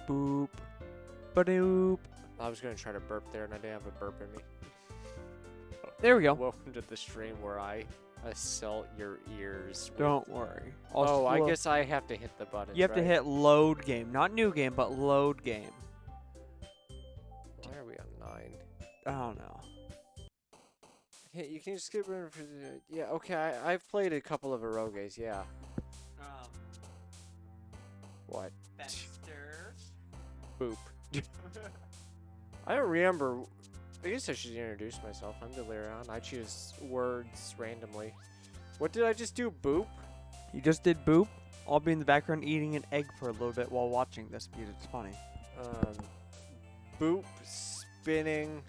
Boop. Ba-doop. I was going to try to burp there, and I didn't have a burp in me. There we go. Welcome to the stream where I assault your ears. Don't worry. Oh, I guess I have to hit the button. You have to hit load game. Not new game, but load game. Why are we on 9? I don't know. Hey, you can just skip over. Yeah, okay. I've played a couple of eroges. Yeah. What? Baxter. Boop. I don't remember. I guess I should introduce myself. I'm Dellierian. I choose words randomly. What did I just do? Boop? You just did boop. I'll be in the background eating an egg for a little bit while watching this because it's funny. Boop, spinning,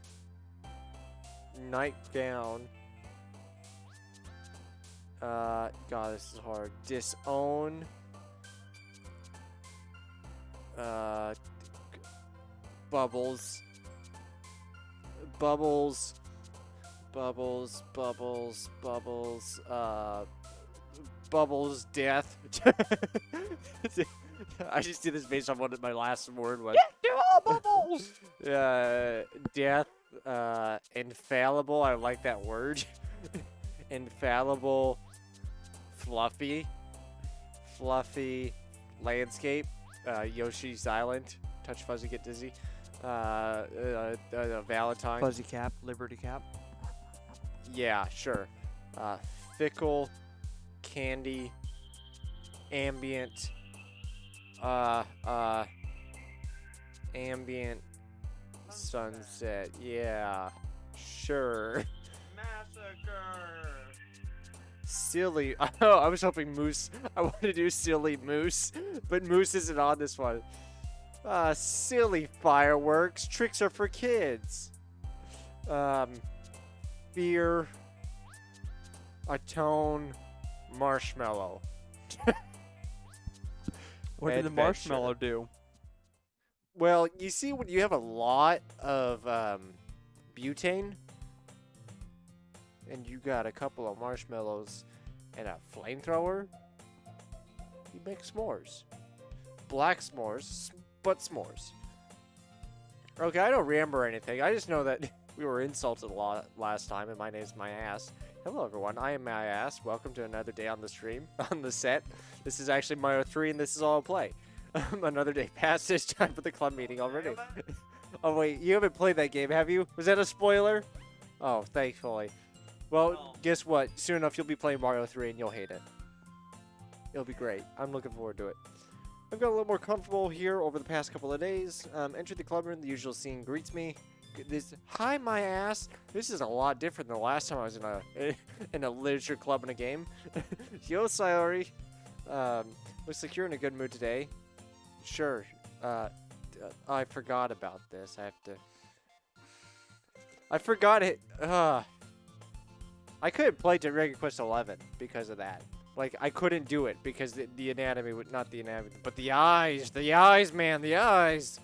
nightgown. God, this is hard. Disown. Bubbles. Bubbles. Bubbles. Bubbles. Bubbles. Bubbles. Death. I just did this based on what my last word was. Do all bubbles! Death. Infallible. I like that word. Infallible. Fluffy. Fluffy. Landscape. Yoshi's Island. Touch fuzzy, get dizzy. Valentine. Fuzzy cap, Liberty cap. Yeah, sure. Fickle. Candy. Ambient. Ambient. Sunset. Yeah. Sure. Massacre. Silly. Oh, I was hoping Moose. I wanted to do Silly Moose, but Moose isn't on this one. Silly fireworks. Tricks are for kids. Fear. Atone. Marshmallow. What did the marshmallow do? Well, you see, when you have a lot of butane, and you got a couple of marshmallows and a flamethrower, you make s'mores. Black s'mores, but s'mores. Okay, I don't remember anything. I just know that we were insulted a lot last time, and my name's My Ass. Hello, everyone. I am My Ass. Welcome to another day on the stream, on the set. This is actually Mario 3, and this is all I'll play. Another day past. It's time for the club meeting already. Oh, wait. You haven't played that game, have you? Was that a spoiler? Oh, thankfully. Well, guess what? Soon enough, you'll be playing Mario 3, and you'll hate it. It'll be great. I'm looking forward to it. I've got a little more comfortable here over the past couple of days. Enter the club room. The usual scene greets me. Hi, My Ass. This is a lot different than the last time I was in a literature club in a game. Yo, Sayori. Looks like you're in a good mood today. Sure. I forgot about this. I forgot it. I couldn't play Dragon Quest 11 because of that. Like, I couldn't do it because the anatomy would not the anatomy, but the eyes, man, the eyes.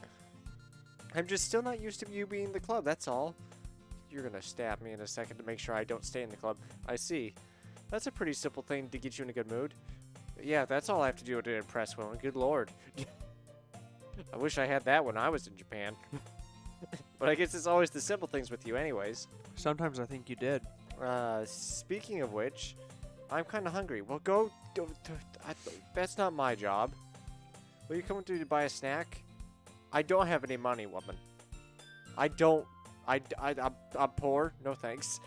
I'm just still not used to you being in the club, that's all. You're gonna stab me in a second to make sure I don't stay in the club. I see. That's a pretty simple thing to get you in a good mood. Yeah, that's all I have to do to impress women. Good lord. I wish I had that when I was in Japan. But I guess it's always the simple things with you anyways. Sometimes I think you did. Speaking of which, I'm kind of hungry. Well, go. That's not my job. Will you come to buy a snack? I don't have any money, woman. I don't. I'm poor. No thanks.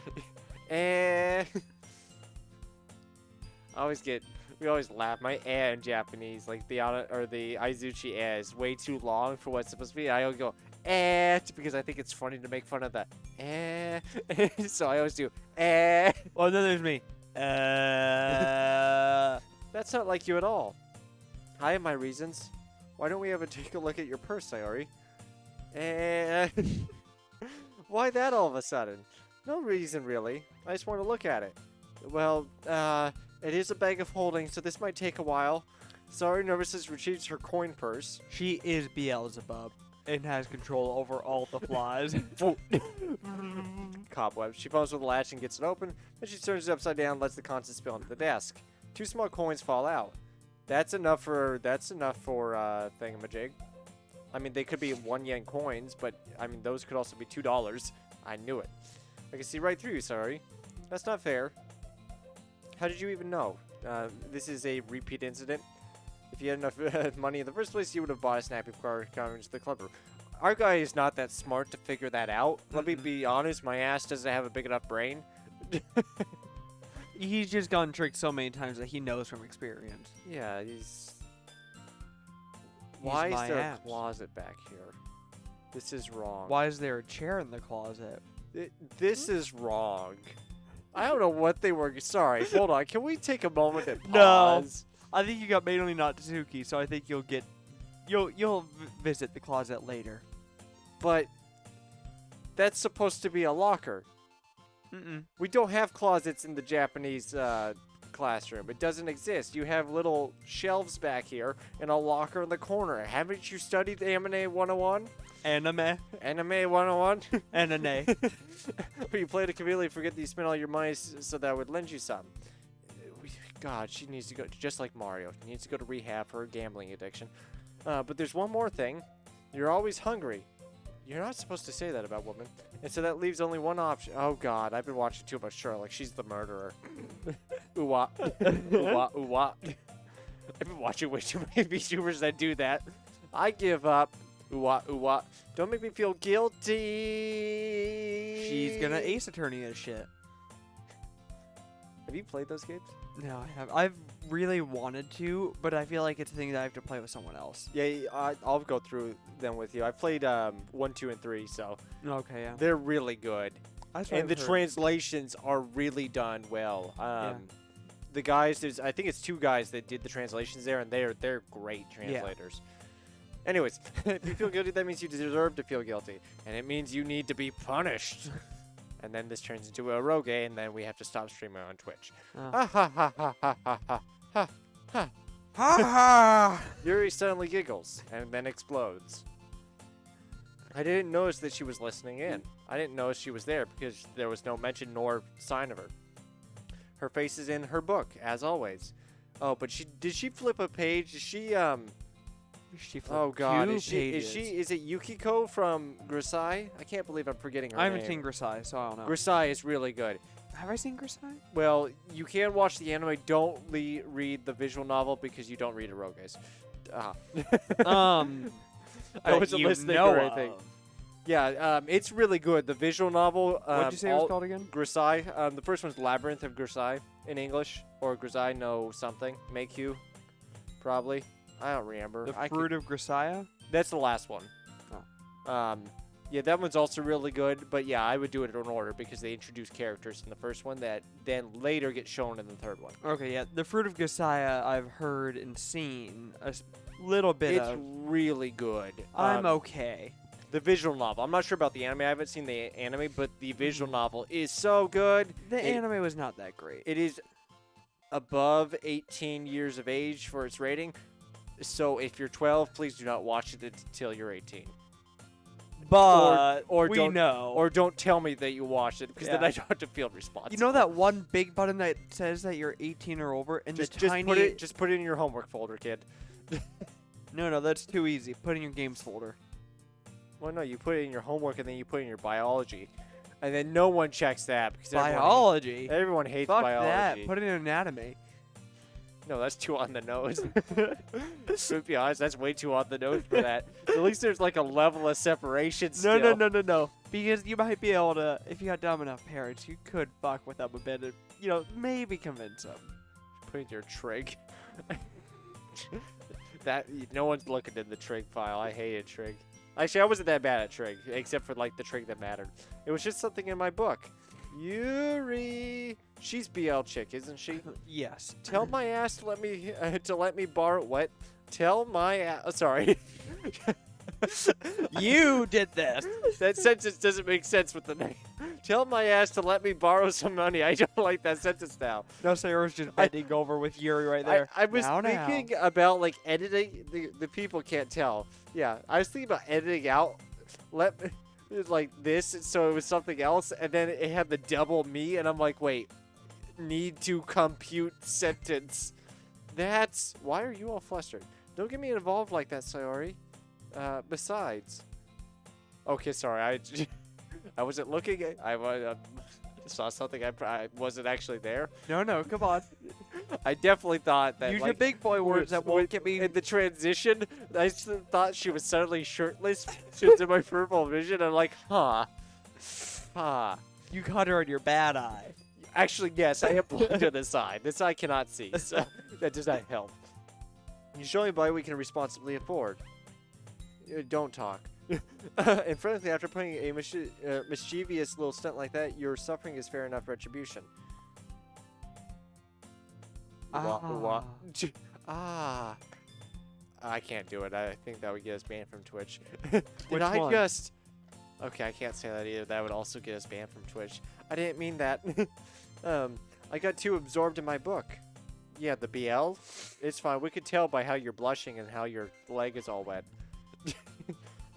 We always laugh. My in Japanese, like the Aizuchi is way too long for what's supposed to be. I always go because I think it's funny to make fun of the so I always do Well, then there's me. That's not like you at all. I have my reasons. Why don't we take a look at your purse, Sayori? Why that all of a sudden? No reason, really. I just want to look at it. Well, it is a bag of holding, so this might take a while. Sorry, Nervousness retrieves her coin purse. She is Beelzebub and has control over all the flies. Cobweb. She fumbles with the latch and gets it open. Then she turns it upside down and lets the contents spill onto the desk. 2 small coins fall out. That's enough for thingamajig. I mean, they could be 1 yen coins, but I mean, those could also be $2. I knew it. I can see right through you, sorry. That's not fair. How did you even know? This is a repeat incident. If you had enough money in the first place, you would have bought a snappy car coming into the club room. Our guy is not that smart to figure that out. Let me be honest, my ass doesn't have a big enough brain. He's just gotten tricked so many times that he knows from experience. Yeah, he's... Why is my there a ass. closet back here? This is wrong. Why is there a chair in the closet? This is wrong. I don't know what they were... Sorry, hold on. Can we take a moment and No. pause? I think you got mainly not Tsuki, so I think you'll visit the closet later. But that's supposed to be a locker. Mm-mm. We don't have closets in the Japanese classroom. It doesn't exist. You have little shelves back here and a locker in the corner. Haven't you studied Anime 101? Anime. Anime 101? Anime. Where you play the chameleon, forget that you spent all your money so that I would lend you some. God, she needs to go, just like Mario. She needs to go to rehab for her gambling addiction. But there's one more thing. You're always hungry. You're not supposed to say that about women. And so that leaves only one option. Oh, God. I've been watching too much Sherlock. She's the murderer. Ooh-wah. Ooh-wah, ooh-wah. I've been watching way too many VTubers that do that. I give up. Ooh-wah, ooh-wah. Don't make me feel guilty. She's gonna Ace Attorney this shit. Have you played those games? No, I have. I've really wanted to, but I feel like it's a thing that I have to play with someone else. Yeah, I'll go through them with you. I played 1, 2, and 3, so Okay, yeah. they're really good. That's what And the I've heard. translations are really done well. The guys, I think it's 2 guys that did the translations there, and they're great translators. Anyways, if you feel guilty, that means you deserve to feel guilty, and it means you need to be punished. And then this turns into a rogue, and then we have to stop streaming on Twitch. Ha ha ha ha ha ha ha ha ha. Ha ha! Yuri suddenly giggles and then explodes. I didn't notice that she was listening in. I didn't notice she was there because there was no mention nor sign of her. Her face is in her book, as always. Oh, but did she flip a page? Is she oh God, is it Yukiko from Grisai? I can't believe I'm forgetting her name. I haven't seen Grisai, so I don't know. Grisai is really good. Have I seen Grisai? Well, you can watch the anime. Don't read the visual novel because you don't read eroges. I wasn't listening or anything. Yeah, it's really good. The visual novel. What did you say it was called again? Grisai. The first one's Labyrinth of Grisai in English, or Grisai no something. Make you, probably. I don't remember. The Fruit of Grisaya? That's the last one. Oh. Yeah, that one's also really good. But yeah, I would do it in order because they introduce characters in the first one that then later get shown in the third one. Okay, yeah. The Fruit of Grisaya I've heard and seen a little bit It's of. really good. I'm okay. The visual novel. I'm not sure about the anime. I haven't seen the anime, but the visual novel is so good. The anime was not that great. It is above 18 years of age for its rating. So if you're 12, please do not watch it until you're 18. But or we don't, know. Or don't tell me that you watched it because then Yeah. I don't have to feel responsible. You know that one big button that says that you're 18 or over, and just the tiny. just put it in your homework folder, kid. No, that's too easy. Put it in your games folder. Well, no, you put it in your homework and then you put it in your biology, and then no one checks that because Biology. everyone hates Fuck biology. that. Put it in anatomy. No, that's too on the nose. To be honest, that's way too on the nose for that. At least there's like a level of separation still. No. Because you might be able to, if you got dumb enough parents, you could fuck with them a bit and, maybe convince them. Put in your trig. No one's looking in the trig file. I hated trig. Actually, I wasn't that bad at trig, except for like the trig that mattered. It was just something in my book. Yuri, she's BL chick, isn't she? Yes. Tell my ass to let me borrow what? Tell my ass. Sorry. You did this. That sentence doesn't make sense with the name. Tell my ass to let me borrow some money. I don't like that sentence now. No, Sarah's just bending over with Yuri right there. I was Now. thinking about like editing. The people can't tell. Yeah, I was thinking about editing out. Like this, so it was something else, and then it had the double me, and I'm like, wait, need to compute sentence. Why are you all flustered? Don't get me involved like that, Sayori. Besides. Okay, sorry. I wasn't looking. I saw something. I wasn't actually there. No, come on. I definitely thought that. Use like, your big boy words that won't get me. in the transition. I thought she was suddenly shirtless. She was in my peripheral vision. I'm like, huh. You caught her on your bad eye. Actually, yes, I am blind to the side. This eye cannot see, so that does not help. You show me by we can responsibly afford. Don't talk. And frankly, after putting a mischievous little stunt like that, your suffering is fair enough retribution. Ah. I can't do it. I think that would get us banned from Twitch. Which one? Okay, I can't say that either. That would also get us banned from Twitch. I didn't mean that. I got too absorbed in my book. Yeah, the BL. It's fine. We could tell by how you're blushing and how your leg is all wet.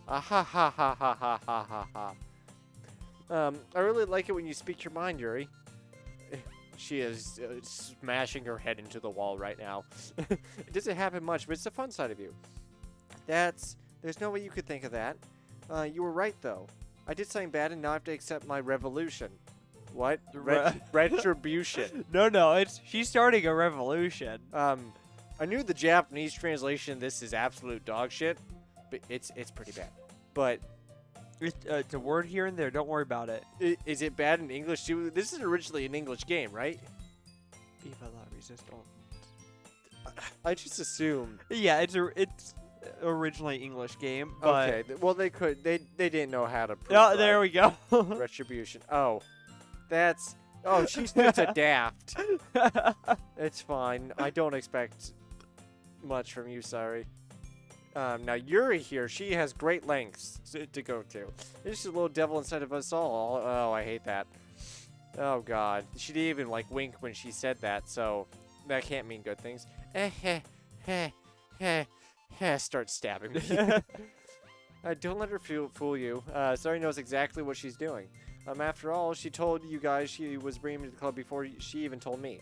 Ah ha ha ha ha ha ha ha ha. I really like it when you speak your mind, Yuri. She is smashing her head into the wall right now. It doesn't happen much, but it's the fun side of you. There's no way you could think of that. You were right, though. I did something bad and now I have to accept my revolution. What? Retribution. No, she's starting a revolution. I knew the Japanese translation, this is absolute dog shit, but it's pretty bad. But It's a word here and there. Don't worry about it. is it bad in English too? This is originally an English game, right? Viva la resistance. I just assume. Yeah, it's originally English game. But Okay, well they didn't know how to. Oh, there we go. Retribution. Oh, that's. Oh, she's just a daft. It's fine. I don't expect much from you. Sorry. Now Yuri here, she has great lengths to go to. There's just a little devil inside of us all. Oh, I hate that. Oh God, she didn't even like wink when she said that, so that can't mean good things. Start stabbing me. Don't let her fool you. Sorry knows exactly what she's doing. After all, she told you guys she was bringing me to the club before she even told me.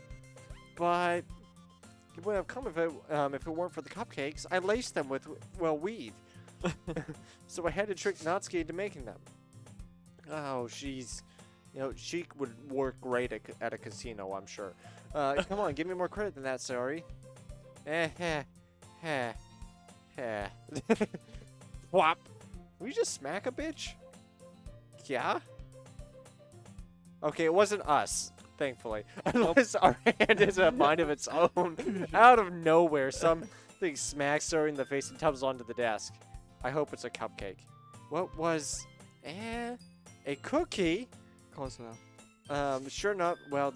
But it wouldn't have come if it weren't for the cupcakes. I laced them with, well, weed. So I had to trick Natsuki into making them. Oh, she's... You know, she would work great at a casino, I'm sure. Come on, give me more credit than that, sorry. Whop. Will you just smack a bitch? Yeah? Okay, it wasn't us, thankfully. Unless our hand has a mind of its own. Out of nowhere, something smacks her in the face and tumbles onto the desk. I hope it's a cupcake. What was... a cookie? Close enough. Sure enough, well,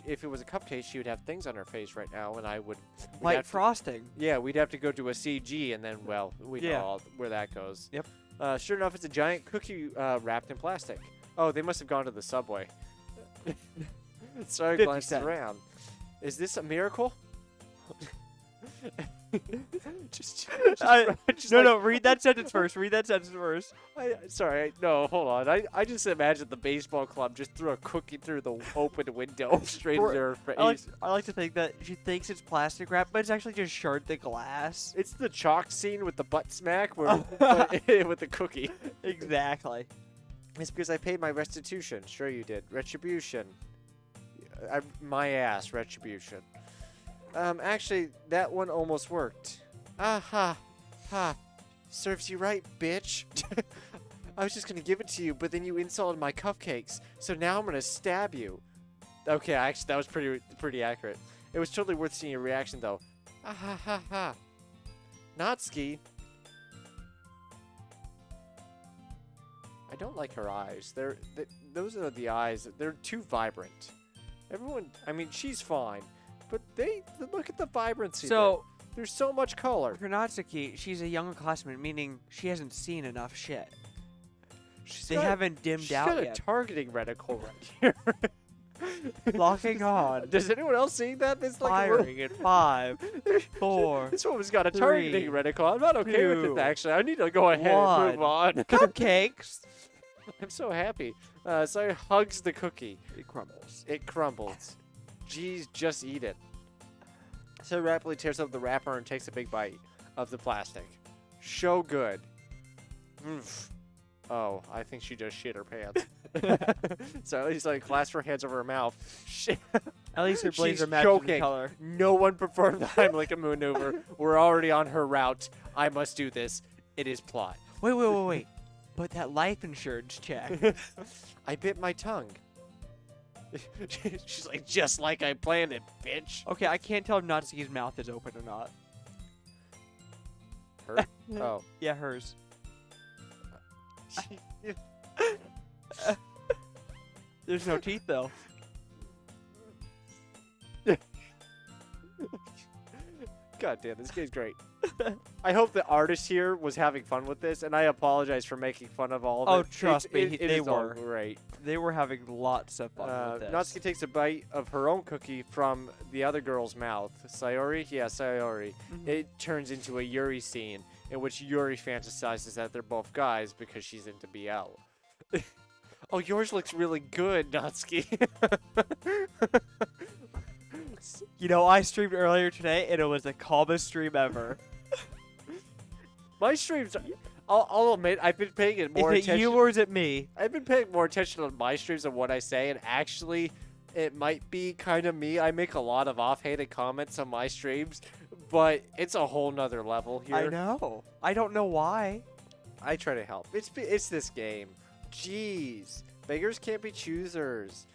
if it was a cupcake, she would have things on her face right now, and I would... Like frosting. Yeah, we'd have to go to a CG, and then, well, we know all where that goes. Yep. Sure enough, it's a giant cookie wrapped in plastic. Oh, they must have gone to the subway. Sorry, glancing around. Is this a miracle? No, read that sentence first. Read that sentence first. No, hold on. I just imagine the baseball club just threw a cookie through the open window straight into her face. I like to think that she thinks it's plastic wrap, but it's actually just shard the glass. It's the chalk scene with the butt smack with the cookie. Exactly. It's because I paid my restitution. Sure you did. Retribution. My ass, retribution. Actually, that one almost worked. Ha. Serves you right, bitch. I was just gonna give it to you, but then you insulted my cupcakes. So now I'm gonna stab you. Okay, actually, that was pretty accurate. It was totally worth seeing your reaction, though. Ha. Natsuki. I don't like her eyes. Those are the eyes. They're too vibrant. Everyone, I mean, she's fine. But look at the vibrancy. So there's so much color. For Natsuki, she's a younger classmate, meaning she hasn't seen enough shit. They haven't dimmed out yet. She's got a targeting reticle right here. Locking on. Does anyone else see that? It's like firing in 5, 4. This woman's got a targeting reticle. I'm not okay with it, actually. I need to go ahead and move on. Cupcakes. I'm so happy. So he hugs the cookie. It crumbles. Jeez, just eat it. So rapidly tears up the wrapper and takes a big bite of the plastic. So good. Oof. Oh, I think she just shit her pants. So at least like clasp her hands over her mouth. Shit. At least her blades She's are matching choking. color. No one performed the Heimlich maneuver. We're already on her route. I must do this. It is plot. Wait. But that life insurance check. I bit my tongue. She's like, just like I planned it, bitch. Okay, I can't tell if Natsuki's mouth is open or not. Her? Oh. Yeah, hers. There's no teeth though. God damn, this game's great. I hope the artist here was having fun with this, and I apologize for making fun of all of Oh, it. trust me, It they is all were. great. They were having lots of fun with this. Natsuki takes a bite of her own cookie from the other girl's mouth. Sayori? Yeah, Sayori. Mhm. It turns into a Yuri scene in which Yuri fantasizes that they're both guys because she's into BL. Oh, yours looks really good, Natsuki. You know, I streamed earlier today, and it was the calmest stream ever. My streams, I'll admit, I've been paying it more Is it attention. you or is it me? I've been paying more attention on my streams than what I say, and actually, it might be kind of me. I make a lot of offhanded comments on my streams, but it's a whole nother level here. I know. I don't know why. I try to help. It's this game. Jeez. Beggars can't be choosers.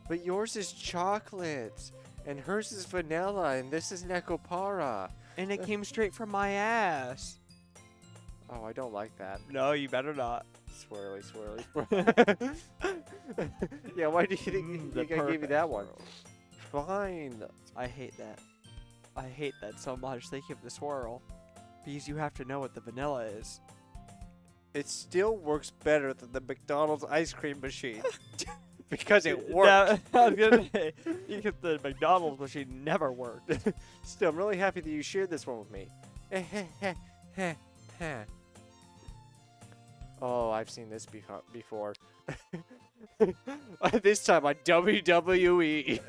But yours is chocolate, and hers is vanilla, and this is Necopara. And it came straight from my ass. Oh, I don't like that. No, you better not. Swirly, swirly. Yeah, why do you think I gave you that one? Fine. I hate that. I hate that so much. They give the swirl. Because you have to know what the vanilla is. It still works better than the McDonald's ice cream machine. Because it works. I was gonna say, because the McDonald's machine never worked. Still, I'm really happy that you shared this one with me. Oh, I've seen this before. This time on WWE.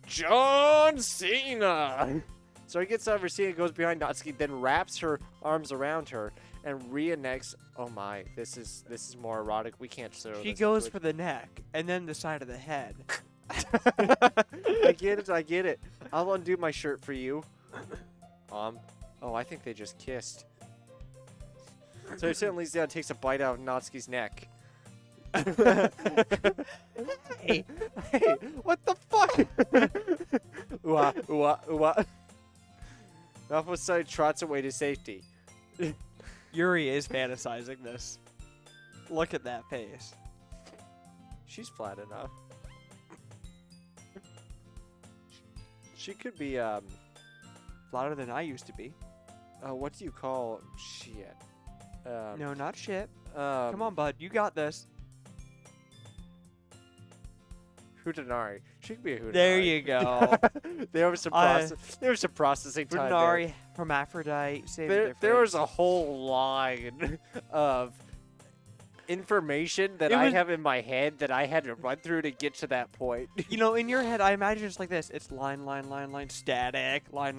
John Cena. So he gets over Cena, goes behind Natsuki, then wraps her arms around her and reenacts. Oh my, this is more erotic. We can't show She this. goes for the neck and then the side of the head. I get it. I'll undo my shirt for you. Oh, I think they just kissed. So he suddenly leans down and takes a bite out of Natsuki's neck. Hey, what the fuck? Ooh-ah. Alpha side trots away to safety. Yuri is fantasizing this. Look at that face. She's flat enough. She could be, Flatter than I used to be. what do you call shit? No, not shit. Come on, bud. You got this. Hutanari. She could be a Hutanari. There you go. There was some processing time there. Brunari, hermaphrodite, same There was a whole line of information that I have in my head that I had to run through to get to that point. You know, in your head, I imagine it's like this. It's line, static, line,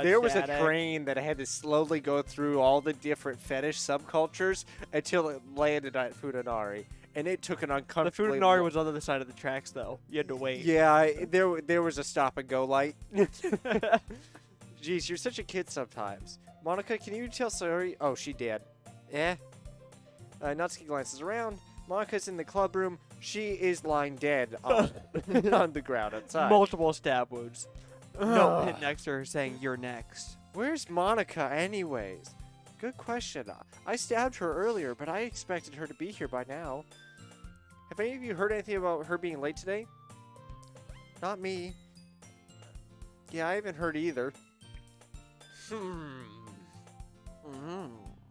There was a static. train that I had to slowly go through all the different fetish subcultures until it landed at Futanari. And it took an The uncomfortably... Futanari was on the other side of the tracks, though. You had to wait. Yeah, there was a stop and go light. Jeez, you're such a kid sometimes. Monica, can you tell Sayori? Oh, she did. Natsuki glances around. Monica's in the club room. She is lying dead on, on the ground outside. Multiple stab wounds. No hit next to her saying, "You're next." Where's Monica anyways? Good question. I stabbed her earlier, but I expected her to be here by now. Have any of you heard anything about her being late today? Not me. Yeah, I haven't heard either.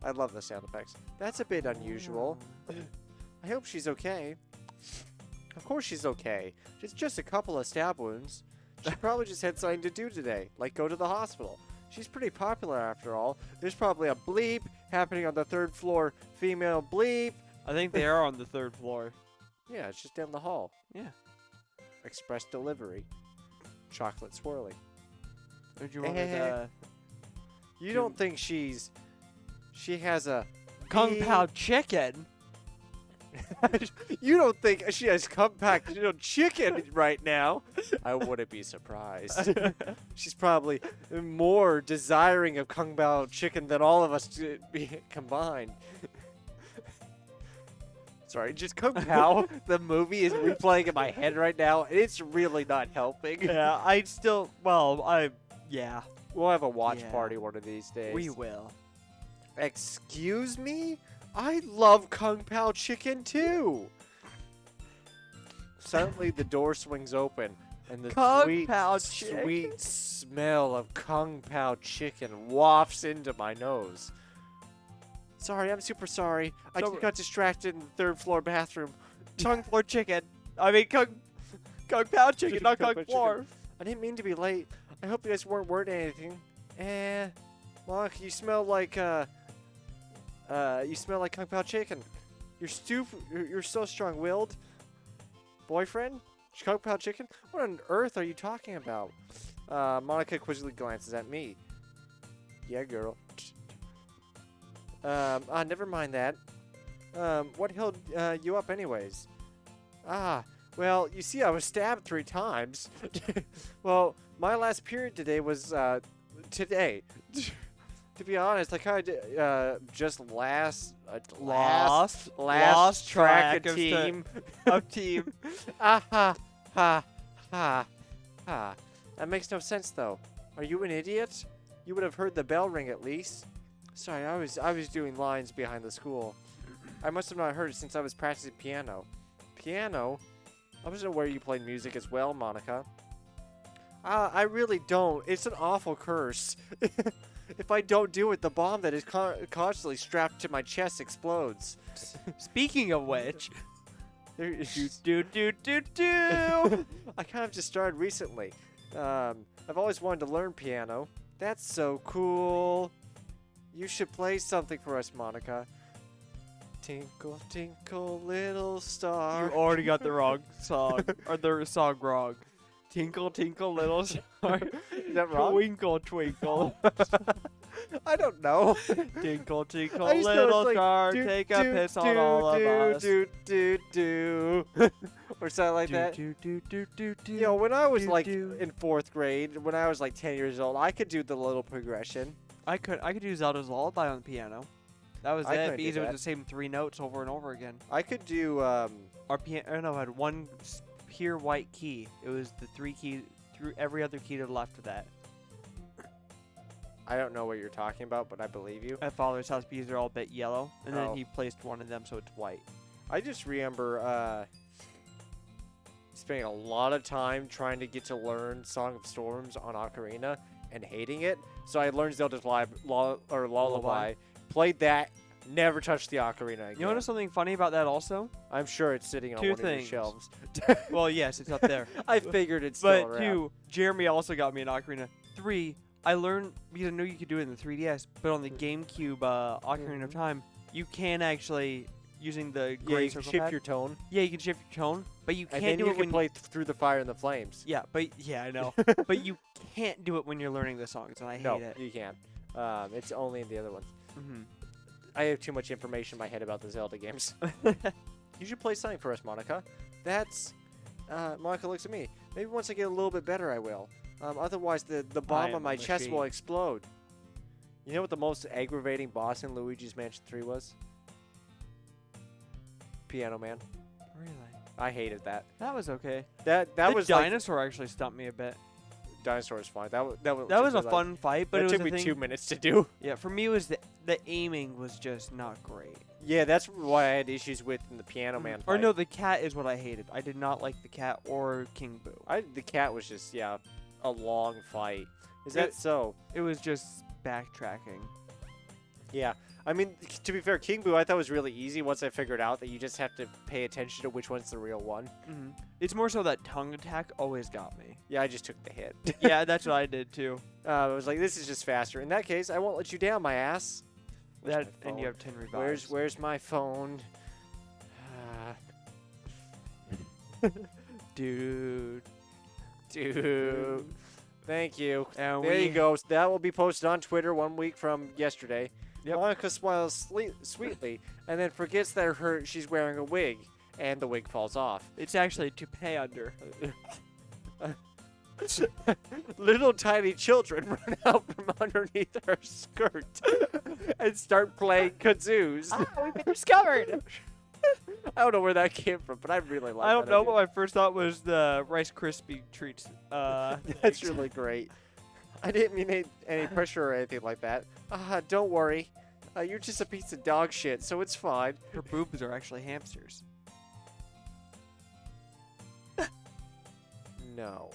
I love the sound effects. That's a bit unusual. I hope she's okay. Of course she's okay. It's just a couple of stab wounds. She probably just had something to do today, like go to the hospital. She's pretty popular after all. There's probably a bleep happening on the 3rd floor. Female bleep. I think they are on the 3rd floor. Yeah, it's just down the hall. Yeah. Express delivery. Chocolate swirly. Don't you want the You don't think she has a Kung big- Pao chicken. You don't think she has Kung Pao chicken right now? I wouldn't be surprised. She's probably more desiring of Kung Pao chicken than all of us to be combined. Sorry, just Kung Pao. The movie is replaying in my head right now, and it's really not helping. Yeah, yeah, We'll have a watch Yeah. party one of these days. we will. Excuse me? I love Kung Pao chicken too. Suddenly, the door swings open, and the Kung Pao chicken. sweet smell of Kung Pao chicken wafts into my nose. Sorry, I'm super sorry. I So- just got distracted in the third floor bathroom. Tongue floor chicken. I mean, Kung Pao chicken, not Kung Kung Pao chicken. floor. I didn't mean to be late. I hope you guys weren't worried anything. Monica, you smell like Kung Pao chicken. You're so strong-willed. Boyfriend? Kung Pao chicken? What on earth are you talking about? Monica quizzically glances at me. Yeah, girl. Never mind that. What held you up anyways? Well, you see, I was stabbed 3 times. Well, my last period today was, today. To be honest, I kind of just lost track of team. Of team. Ha ha ha. That makes no sense, though. Are you an idiot? You would have heard the bell ring at least. Sorry, I was doing lines behind the school. I must have not heard it since I was practicing piano. Piano? I wasn't aware you played music as well, Monica. I really don't. It's an awful curse. If I don't do it, the bomb that is constantly strapped to my chest explodes. Speaking of which, There- do. I kind of just started recently. I've always wanted to learn piano. That's so cool. You should play something for us, Monica. Tinkle, tinkle, little You star. already got the wrong song, or the song wrong. Tinkle, tinkle, little star. Is that wrong? Twinkle, twinkle. I don't know. Tinkle, tinkle, I just know little it's like, star. do, Take a do, piss on do, all of do, us. do. Or something like that. Do. You know, when I was do, like do. in 4th grade, when I was like 10 years old, I could do the little progression. I could do Zelda's Lullaby on the piano. That was I it, couldn't do because it was that. the same 3 notes over and over again. I could do Our piano had one pure white key. It was the 3 keys through every other key to the left of that. I don't know what you're talking about, but I believe you. At Father's house, because they're all a bit yellow, and Oh. then he placed one of them so it's white. I just remember spending a lot of time trying to get to learn Song of Storms on Ocarina and hating it. So I learned Zelda's Lullaby, played that, never touched the Ocarina again. You know something funny about that also? I'm sure it's sitting on 2 one of your things. shelves. Well, yes, it's up there. I figured it's still But around. 2, Jeremy also got me an Ocarina. 3, I learned, because I knew you could do it in the 3DS, but on the GameCube Ocarina of Mhm. Time, you can actually, using the Yeah, gray you can circle shift pad, your tone, yeah, you can shift your tone, but you and can't then do you it can when play through the fire and the flames. Yeah, I know. But you can't do it when you're learning the songs, and I hate No, it. you can't. It's only in the other ones. Hmm I have too much information in my head about the Zelda games. You should play something for us, Monica. That's... Monica looks at me. Maybe once I get a little bit better, I will. Otherwise, the bomb am on my a chest will machine. explode. You know what the most aggravating boss in Luigi's Mansion 3 was? Piano Man. Really? I hated that. That was okay. That The was like... dinosaur actually stumped me a bit. Dinosaur was fine. That was That was a fun fight, but That it was took the me thing, 2 minutes to do. Yeah, for me, it was the aiming was just not great. Yeah, that's why I had issues with in the Piano Man Or fight. no, the cat is what I hated. I did not like the cat or King Boo. The cat was just, yeah, a long fight. Is that so? It was just backtracking. Yeah. I mean, to be fair, King Boo I thought was really easy once I figured out that you just have to pay attention to which one's the real one. Hmm It's more so that tongue attack always got me. Yeah, I just took the hit. Yeah, that's what I did too. I was like, this is just faster. In that case, I won't let you down, my ass. Where's That my and you phone? have 10 revives. Where's my phone? Dude. Dude. Thank you. And There you go. That will be posted on Twitter 1 week from yesterday. Yep. Monica smiles sweetly and then forgets that she's wearing a wig, and the wig falls off. It's actually a toupee under. Little tiny children run out from underneath her skirt and start playing kazoos. We've been discovered. I don't know where that came from, but I really like. I don't that know, idea. but my first thought was the Rice Krispie treats. That's really great. I didn't mean any pressure or anything like that. Don't worry. You're just a piece of dog shit, so it's fine. Her boobs are actually hamsters. No.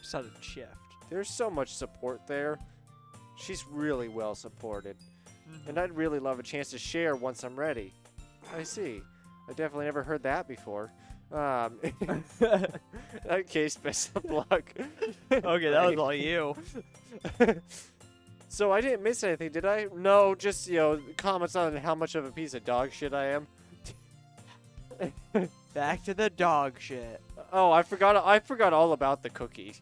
Sudden shift. There's so much support there. She's really well supported. And I'd really love a chance to share once I'm ready. I see. I definitely never heard that before. In that case, best of luck. Okay, that was all you. So I didn't miss anything, did I? No, just, comments on how much of a piece of dog shit I am. Back to the dog shit. Oh, I forgot all about the cookie.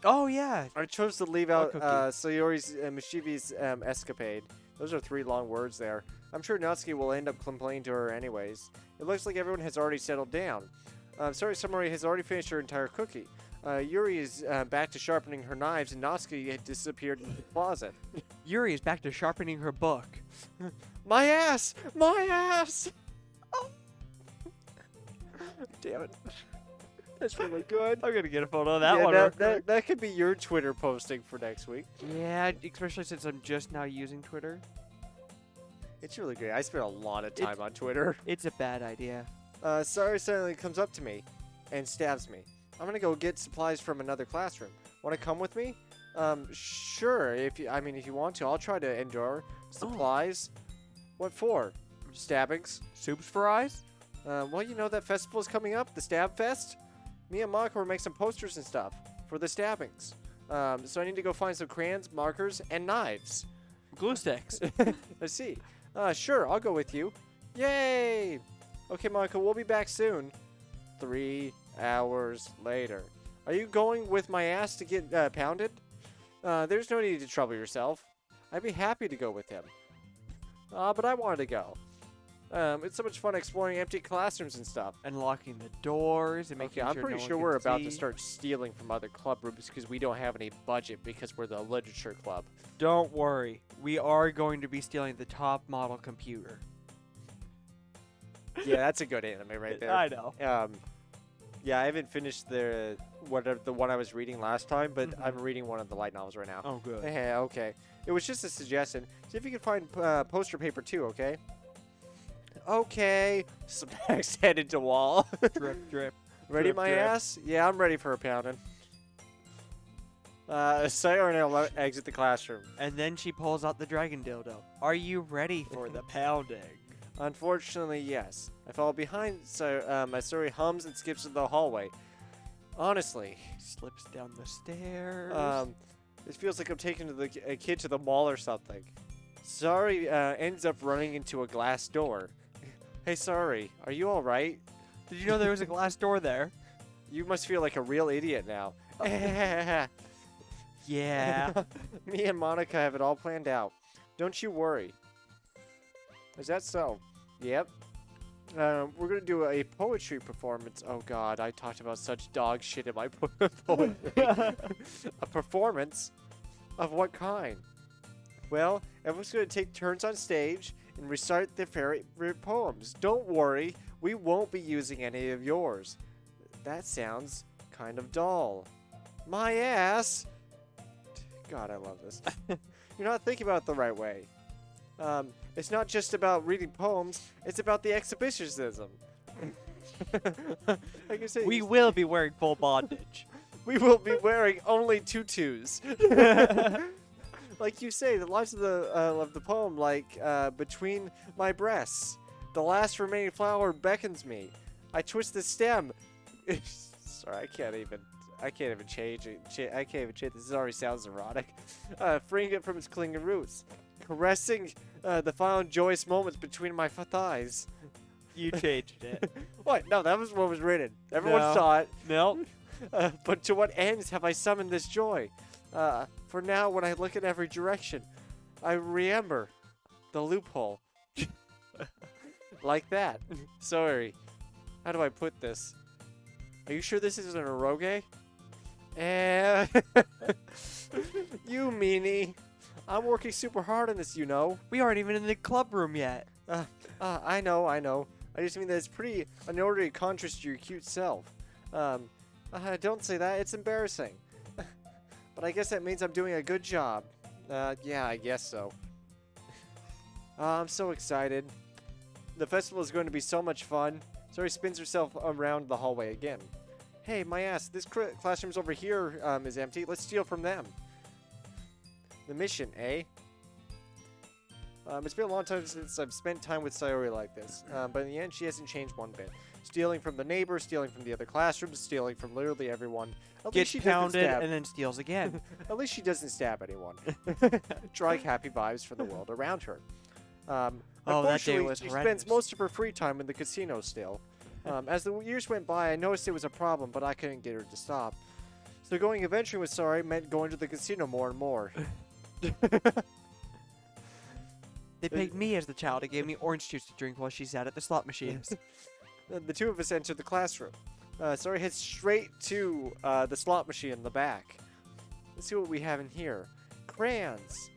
Oh yeah. I chose to leave What out cookie? Sayori's mischievous escapade. Those are 3 long words there. I'm sure Natsuki will end up complaining to her anyways. It looks like everyone has already settled down. Sorry, Samurai has already finished her entire cookie. Yuri is back to sharpening her knives, and Natsuki had disappeared into the closet. Yuri is back to sharpening her book. My ass! My ass! Damn it. That's really good. I'm gonna get a photo of that Yeah, one. real quick. that could be your Twitter posting for next week. Yeah, especially since I'm just now using Twitter. It's really great. I spent a lot of time on Twitter. It's a bad idea. Sari suddenly comes up to me and stabs me. I'm gonna go get supplies from another classroom. Want to come with me? Sure. If you want to, I'll try to endure. Supplies? What for? Stabbings? Soups for eyes? Well, you know that festival's coming up, the Stab Fest. Me and Monica will make some posters and stuff for the stabbings. So I need to go find some crayons, markers, and knives. Glue sticks. Let's see. Sure, I'll go with you. Yay! Okay, Monica, we'll be back soon. 3 hours later. Are you going with my ass to get pounded? There's no need to trouble yourself. I'd be happy to go with him. But I wanted to go. It's so much fun exploring empty classrooms and stuff. And locking the doors and making I'm sure pretty no sure one we're can about to see. start stealing from other club rooms because we don't have any budget because we're the literature club. Don't worry. We are going to be stealing the top model computer. Yeah, that's a good anime right there. I know. Yeah, I haven't finished the one I was reading last time, but Mhm. I'm reading one of the light novels right now. Oh, good. Yeah, okay. It was just a suggestion. See if you can find poster paper too, okay? Okay. Smacks head into wall. Drip, drip. Ready, Drip, my drip. ass? Yeah, I'm ready for a pounding. Sayori and I exit the classroom. And then she pulls out the dragon dildo. Are you ready for the pounding? Unfortunately, yes. I fall behind, so Sayori hums and skips into the hallway. Honestly, Slips down the stairs. it feels like I'm taking a kid to the mall or something. Sorry ends up running into a glass door. Hey, sorry, are you all right? Did you know there was a glass door there? You must feel like a real idiot now. Yeah. Me and Monica have it all planned out. Don't you worry. Is that so? Yep. We're going to do a poetry performance. Oh, God, I talked about such dog shit in my poetry. A performance? Of what kind? Well, everyone's going to take turns on stage and recite their favorite poems. Don't worry, we won't be using any of yours. That sounds kind of dull. My ass! God, I love this. You're not thinking about it the right way. It's not just about reading poems, it's about the exhibitionism. Like I said, We will be wearing full bondage. we will be wearing only tutus. Like you say, the lines of the poem, like between my breasts, the last remaining flower beckons me. I twist the stem. Sorry, I can't even change it. I can't even change. This already sounds erotic. Freeing it from its clinging roots, caressing the final joyous moments between my thighs. You changed it. What? No, that was what was written. Everyone No. saw it. No. But to what ends have I summoned this joy? For now, when I look in every direction, I remember the loophole. Like that. Sorry. How do I put this? Are you sure this isn't a eroge? You meanie. I'm working super hard on this, you know. We aren't even in the club room yet. I know. I just mean that it's pretty unorderly contrast to your cute self. Don't say that. It's embarrassing. But I guess that means I'm doing a good job. Yeah, I guess so. I'm so excited. The festival is going to be so much fun. Sari spins herself around the hallway again. Hey, my ass, this classroom's over here is empty. Let's steal from them. The mission, eh? It's been a long time since I've spent time with Sayori like this. But in the end, she hasn't changed one bit. Stealing from the neighbors, stealing from the other classrooms, stealing from literally everyone. At least Gets she doesn't pounded stab. and then steals again. At least she doesn't stab anyone. Dry happy vibes for the world around her. Oh, that day unfortunately, was she horrendous. spends most of her free time in the casino still. As the years went by, I noticed it was a problem, but I couldn't get her to stop. So going adventuring with Sari meant going to the casino more and more. They pegged me as the child and gave me orange juice to drink while she sat at the slot machines. The two of us entered the classroom. Sari heads straight to the slot machine in the back. Let's see what we have in here. Crayons.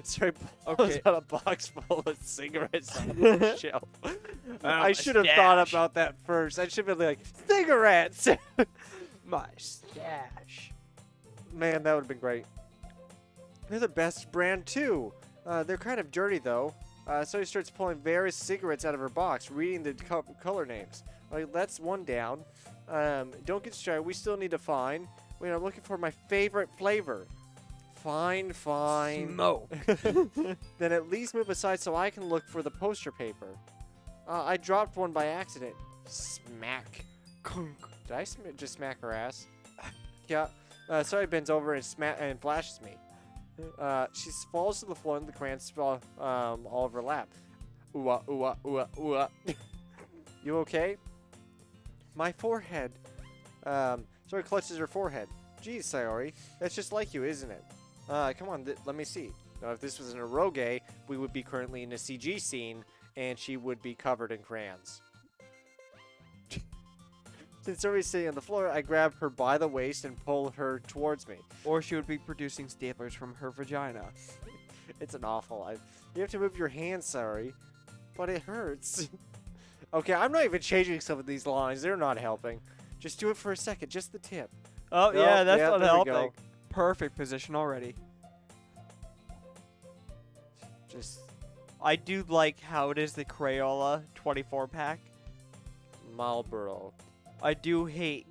Sari pulls out a box full of cigarettes on the shelf. I should have thought about that first. I should have been like, cigarettes! My stash. Man, that would have been great. They're the best brand, too. They're kind of dirty, though. So he starts pulling various cigarettes out of her box, reading the color names. Like, that's one down. Don't get shy. We still need to find. Wait, I'm looking for my favorite flavor. Fine. Smoke. Then at least move aside so I can look for the poster paper. I dropped one by accident. Smack. Did I just smack her ass? Yeah. Sorry, bends over and flashes me. She falls to the floor and the crayons fall all over her lap. Ooh. You okay? My forehead. Sorry, clutches her forehead. Geez, Sayori, that's just like you, isn't it? Come on, let me see. Now, if this was an eroge, we would be currently in a CG scene, and she would be covered in crayons. Since Sayori's sitting on the floor, I grab her by the waist and pull her towards me. Or she would be producing staplers from her vagina. It's an awful. You have to move your hands, Sayori, but it hurts. Okay, I'm not even changing some of these lines. They're not helping. Just do it for a second, just the tip. Oh, yeah, that's not there we helping. go. Perfect position already. Just I do like how it is the Crayola 24-pack. Marlboro. I do hate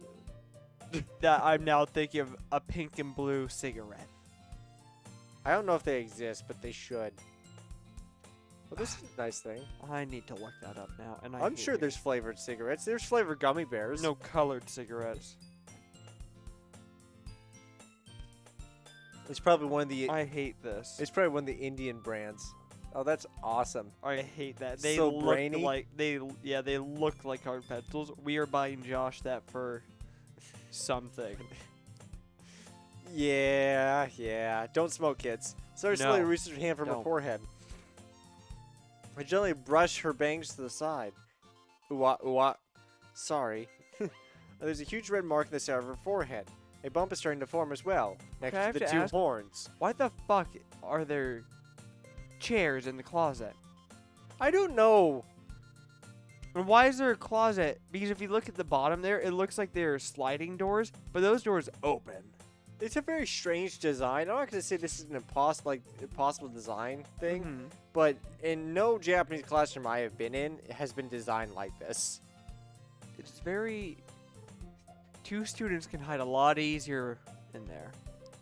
that I'm now thinking of a pink and blue cigarette. I don't know if they exist, but they should. Well, this is a nice thing. I need to look that up now. And I'm sure there's flavored cigarettes. There's flavored gummy bears. no colored cigarettes. It's probably one of the. I hate this. It's probably one of the Indian brands. Oh, that's awesome. I hate that. They So look brainy. like they look like hard pencils. We are buying Josh that for something. Yeah. Don't smoke, kids. Sorry, slowly No, reaches her hand from her don't. forehead. I gently brush her bangs to the side. Ooh. Sorry. There's a huge red mark in the center of her forehead. A bump is starting to form as well, next Okay, I to have the to two ask- horns. Why the fuck are there chairs in the closet? I don't know. And why is there a closet? Because if you look at the bottom there, it looks like there are sliding doors, but those doors open. It's a very strange design. I'm not going to say this is an impossible design thing, Mhm. but in no Japanese classroom I have been in, it has been designed like this. It's very... Two students can hide a lot easier in there.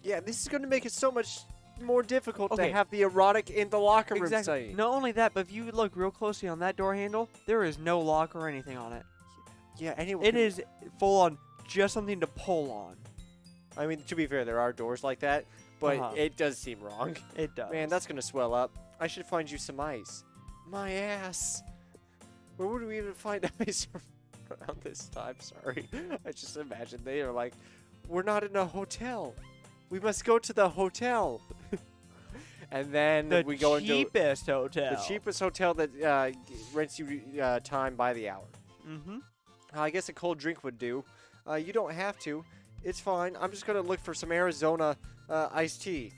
Yeah, this is going to make it so much more difficult Okay. to have the erotic in the locker room Exactly. scene. Not only that, but if you look real closely on that door handle, there is no lock or anything on it. Yeah, anyone. It is full on just something to pull on. I mean, to be fair, there are doors like that, but Uh-huh. it does seem wrong. It does. Man, that's going to swell up. I should find you some ice. My ass. Where would we even find ice? around this time. Sorry. I just imagine they are like, we're not in a hotel. We must go to the hotel. And then we go into cheapest hotel. the cheapest hotel that rents you time by the hour. Mm-hmm. I guess a cold drink would do. You don't have to. It's fine. I'm just going to look for some Arizona iced tea.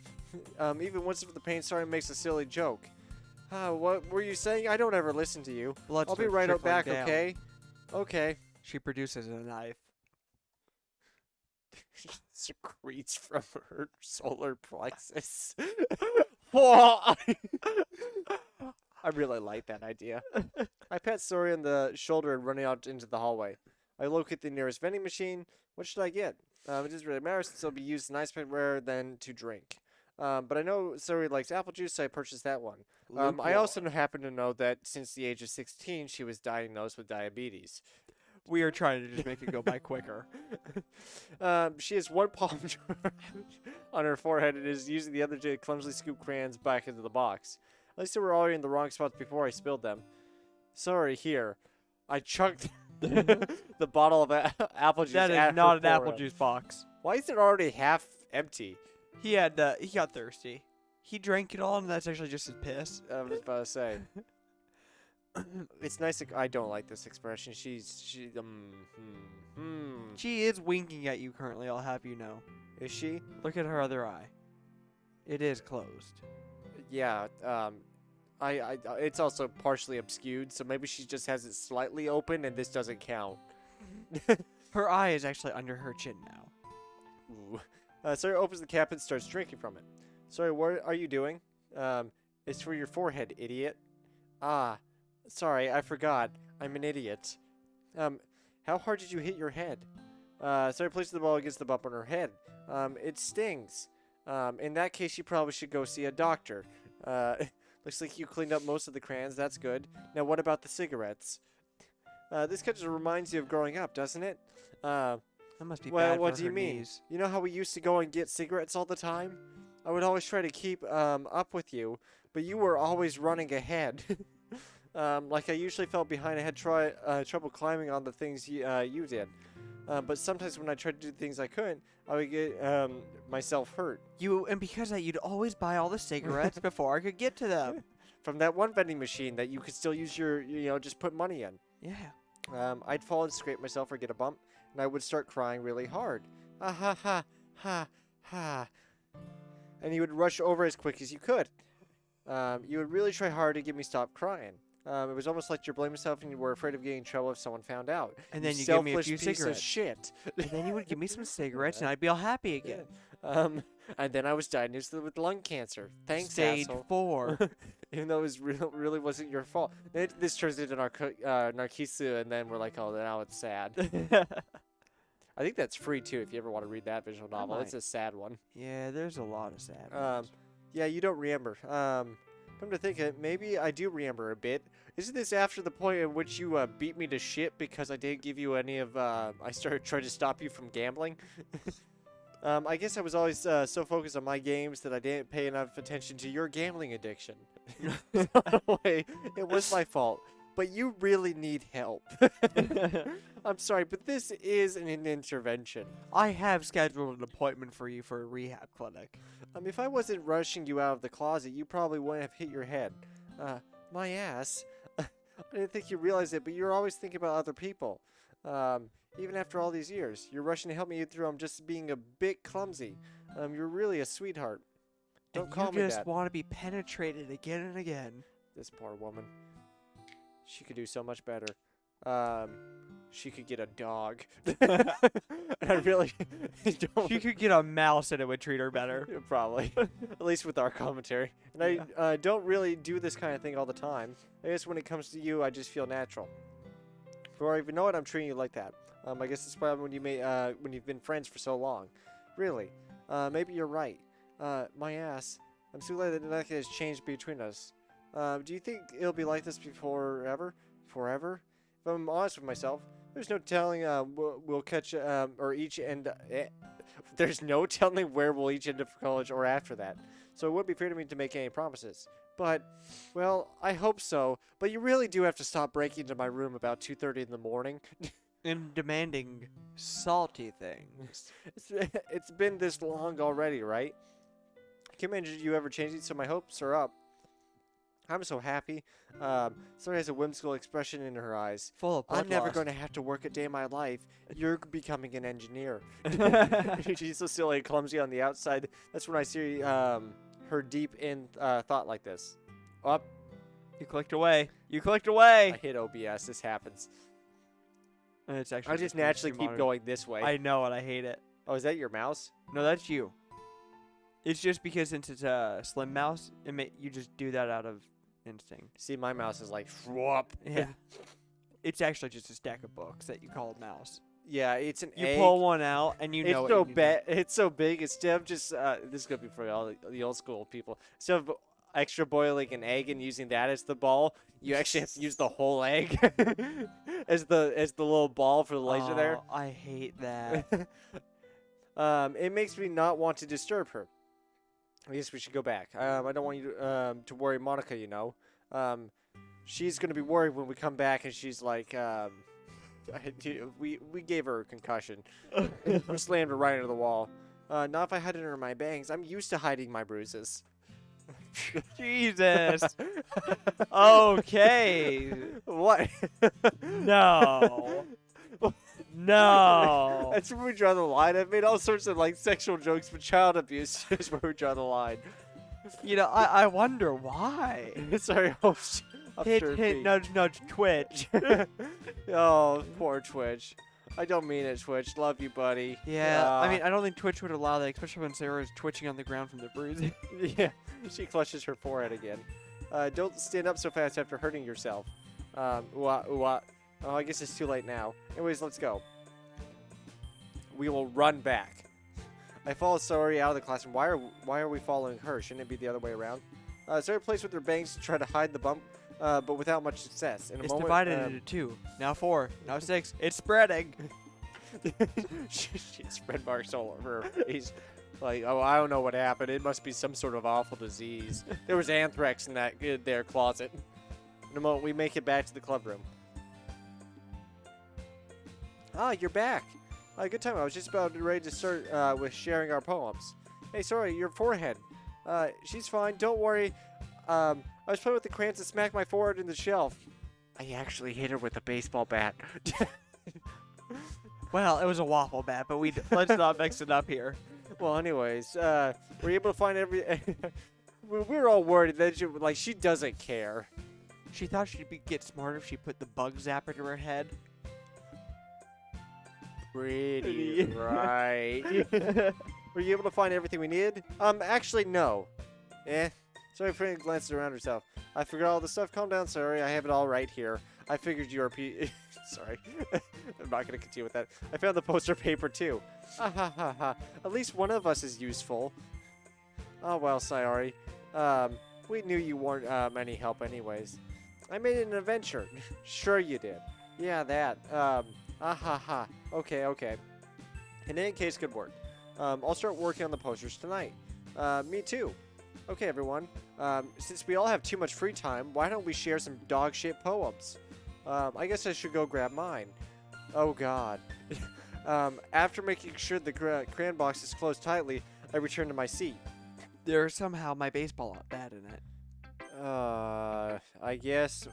Even once the pain starting makes a silly joke. What were you saying? I don't ever listen to you. Blood I'll be starts right trickling back, down. okay? Okay. She produces a knife. Secretes from her solar plexus. Whoa! I really like that idea. I pat Sori on the shoulder and run out into the hallway. I locate the nearest vending machine. What should I get? It doesn't really matter since it'll be used in ice cream rather than to drink. But I know Sori likes apple juice, so I purchased that one. I also happen to know that since the age of 16, she was diagnosed with diabetes. We are trying to just make it go by quicker. She has one palm on her forehead and is using the other to clumsily scoop crayons back into the box. At least they were already in the wrong spots before I spilled them. Sorry, here. I chucked the bottle of apple juice. That at is not her an apple forehead. juice box. Why is it already half empty? He got thirsty. He drank it all, and that's actually just his piss. I was about to say. It's nice. I don't like this expression. She. She is winking at you currently, I'll have you know. Is she? Look at her other eye. It is closed. Yeah. It's also partially obscured, so maybe she just has it slightly open, and this doesn't count. Her eye is actually under her chin now. Ooh. Sori opens the cap and starts drinking from it. Sorry, what are you doing? It's for your forehead, idiot. Ah, sorry, I forgot. I'm an idiot. How hard did you hit your head? Sori places the ball against the bump on her head. It stings. In that case, you probably should go see a doctor. Looks like you cleaned up most of the crayons. That's good. Now, what about the cigarettes? This kind of reminds you of growing up, doesn't it? That must be Well, bad what for do you her mean? knees. You know how we used to go and get cigarettes all the time? I would always try to keep up with you, but you were always running ahead. Like I usually fell behind and had trouble climbing on the things you did. But sometimes when I tried to do things I couldn't, I would get myself hurt. And because of that, you'd always buy all the cigarettes before I could get to them. From that one vending machine that you could still use your, just put money in. Yeah. I'd fall and scrape myself or get a bump, and I would start crying really hard. Ah ha ha ha ha. And you would rush over as quick as you could. You would really try hard to get me stop crying. It was almost like you're blaming yourself and you were afraid of getting in trouble if someone found out. And then you give selfish me a few piece cigarettes. of shit. And then you would give me some cigarettes, and I'd be all happy again. And then I was diagnosed with lung cancer. Thanks, Stage asshole. 4. Even though it really wasn't your fault. Then this turns into Narcisu, and then we're like, oh, now it's sad. I think that's free, too, if you ever want to read that visual novel. It's a sad one. Yeah, there's a lot of sad ones. Yeah, you don't remember. Come to think of it, maybe I do remember a bit. Isn't this after the point in which you beat me to shit because I didn't give you any of, I started trying to stop you from gambling? I guess I was always so focused on my games that I didn't pay enough attention to your gambling addiction. So in a way, it was my fault. But you really need help. I'm sorry, but this is an intervention. I have scheduled an appointment for you for a rehab clinic. If I wasn't rushing you out of the closet, you probably wouldn't have hit your head. My ass. I didn't think you realized it, but you're always thinking about other people. Even after all these years, you're rushing to help me through. I'm just being a bit clumsy. You're really a sweetheart. Don't call me that. You just want to be penetrated again and again. This poor woman. She could do so much better. She could get a dog. I really don't. She could get a mouse and it would treat her better. Probably. At least with our commentary. And I don't really do this kind of thing all the time. I guess when it comes to you, I just feel natural. Before I even know it, I'm treating you like that. I guess it's probably when you've been friends for so long. Really. Maybe you're right. My ass. I'm so glad that nothing has changed between us. Do you think it'll be like this forever? Forever? If I'm honest with myself, There's no telling we'll catch or each end. There's no telling where we'll each end up for college or after that. So it would be fair to me to make any promises. But, well, I hope so. But you really do have to stop breaking into my room about 2:30 in the morning. And demanding salty things. It's been this long already, right? I can't imagine you ever changing, so my hopes are up. I'm so happy. Sarah has a whimsical expression in her eyes. Full of blood I'm never loss. going to have to work a day in my life. You're becoming an engineer. She's so silly and clumsy on the outside. That's when I see her deep in thought like this. Up. You clicked away. You clicked I away. hit OBS. This happens. It's actually I just naturally keep monitor. going this way. I know, and I hate it. Oh, is that your mouse? No, that's you. It's just because since it's a slim mouse, you just do that out of instinct. See, my mouse is like, whoop. Yeah. It's actually just a stack of books that you call a mouse. Yeah, it's an You egg. pull one out, and you It's know what so you need to- It's so big. Instead of just this is gonna be for all the old school people. Instead of extra boiling an egg and using that as the ball, you actually have to use the whole egg as the little ball for the laser there. Oh, I hate that. It makes me not want to disturb her. I guess we should go back. I don't want you to worry Monica, you know. She's going to be worried when we come back and she's like, we gave her a concussion. We slammed her right into the wall. Not if I had it under my bangs. I'm used to hiding my bruises. Jesus. Okay. What? No. No. That's where we draw the line. I've made all sorts of like sexual jokes, but child abuse is where we draw the line. You know, I wonder why. Sorry, I'm Hit, sure hit, nudge, nudge, twitch. Oh, poor Twitch. I don't mean it, Twitch. Love you, buddy. Yeah, I mean, I don't think Twitch would allow that, especially when Sarah is twitching on the ground from the bruising. Yeah, she clutches her forehead again. Don't stand up so fast after hurting yourself. Oh, I guess it's too late now. Anyways, let's go. We will run back. I follow Sari out of the classroom. Why are we following her? Shouldn't it be the other way around? Sarah plays with her bangs to try to hide the bump, but without much success. In a It's moment, divided into 2. Now 4. Now 6. It's spreading. she spread marks all over her face. Like, oh, I don't know what happened. It must be some sort of awful disease. There was anthrax in their closet. In a moment, we make it back to the club room. Ah, you're back. Good time. I was just about ready to start with sharing our poems. Hey, sorry, your forehead. She's fine. Don't worry. I was playing with the crayons and smacked my forehead in the shelf. I actually hit her with a baseball bat. Well, it was a waffle bat, but let's not mix it up here. Well, anyways, were you able to find every... we were all worried that she doesn't care. She thought she'd get smarter if she put the bug zapper to her head. Pretty right. Were you able to find everything we needed? Actually, no. Sorry, Franny glances around herself. I forgot all the stuff. Calm down, sorry. I have it all right here. I figured you were Sorry. I'm not going to continue with that. I found the poster paper, too. At least one of us is useful. Oh, well, Sayori. We knew you weren't any help anyways. I made it an adventure. Sure you did. Yeah, that. Okay. In any case, good work. I'll start working on the posters tonight. Me too. Okay, everyone. Since we all have too much free time, why don't we share some dog shit poems? I guess I should go grab mine. Oh, God. After making sure the crayon box is closed tightly, I return to my seat. There's somehow my baseball bat in it. I guess...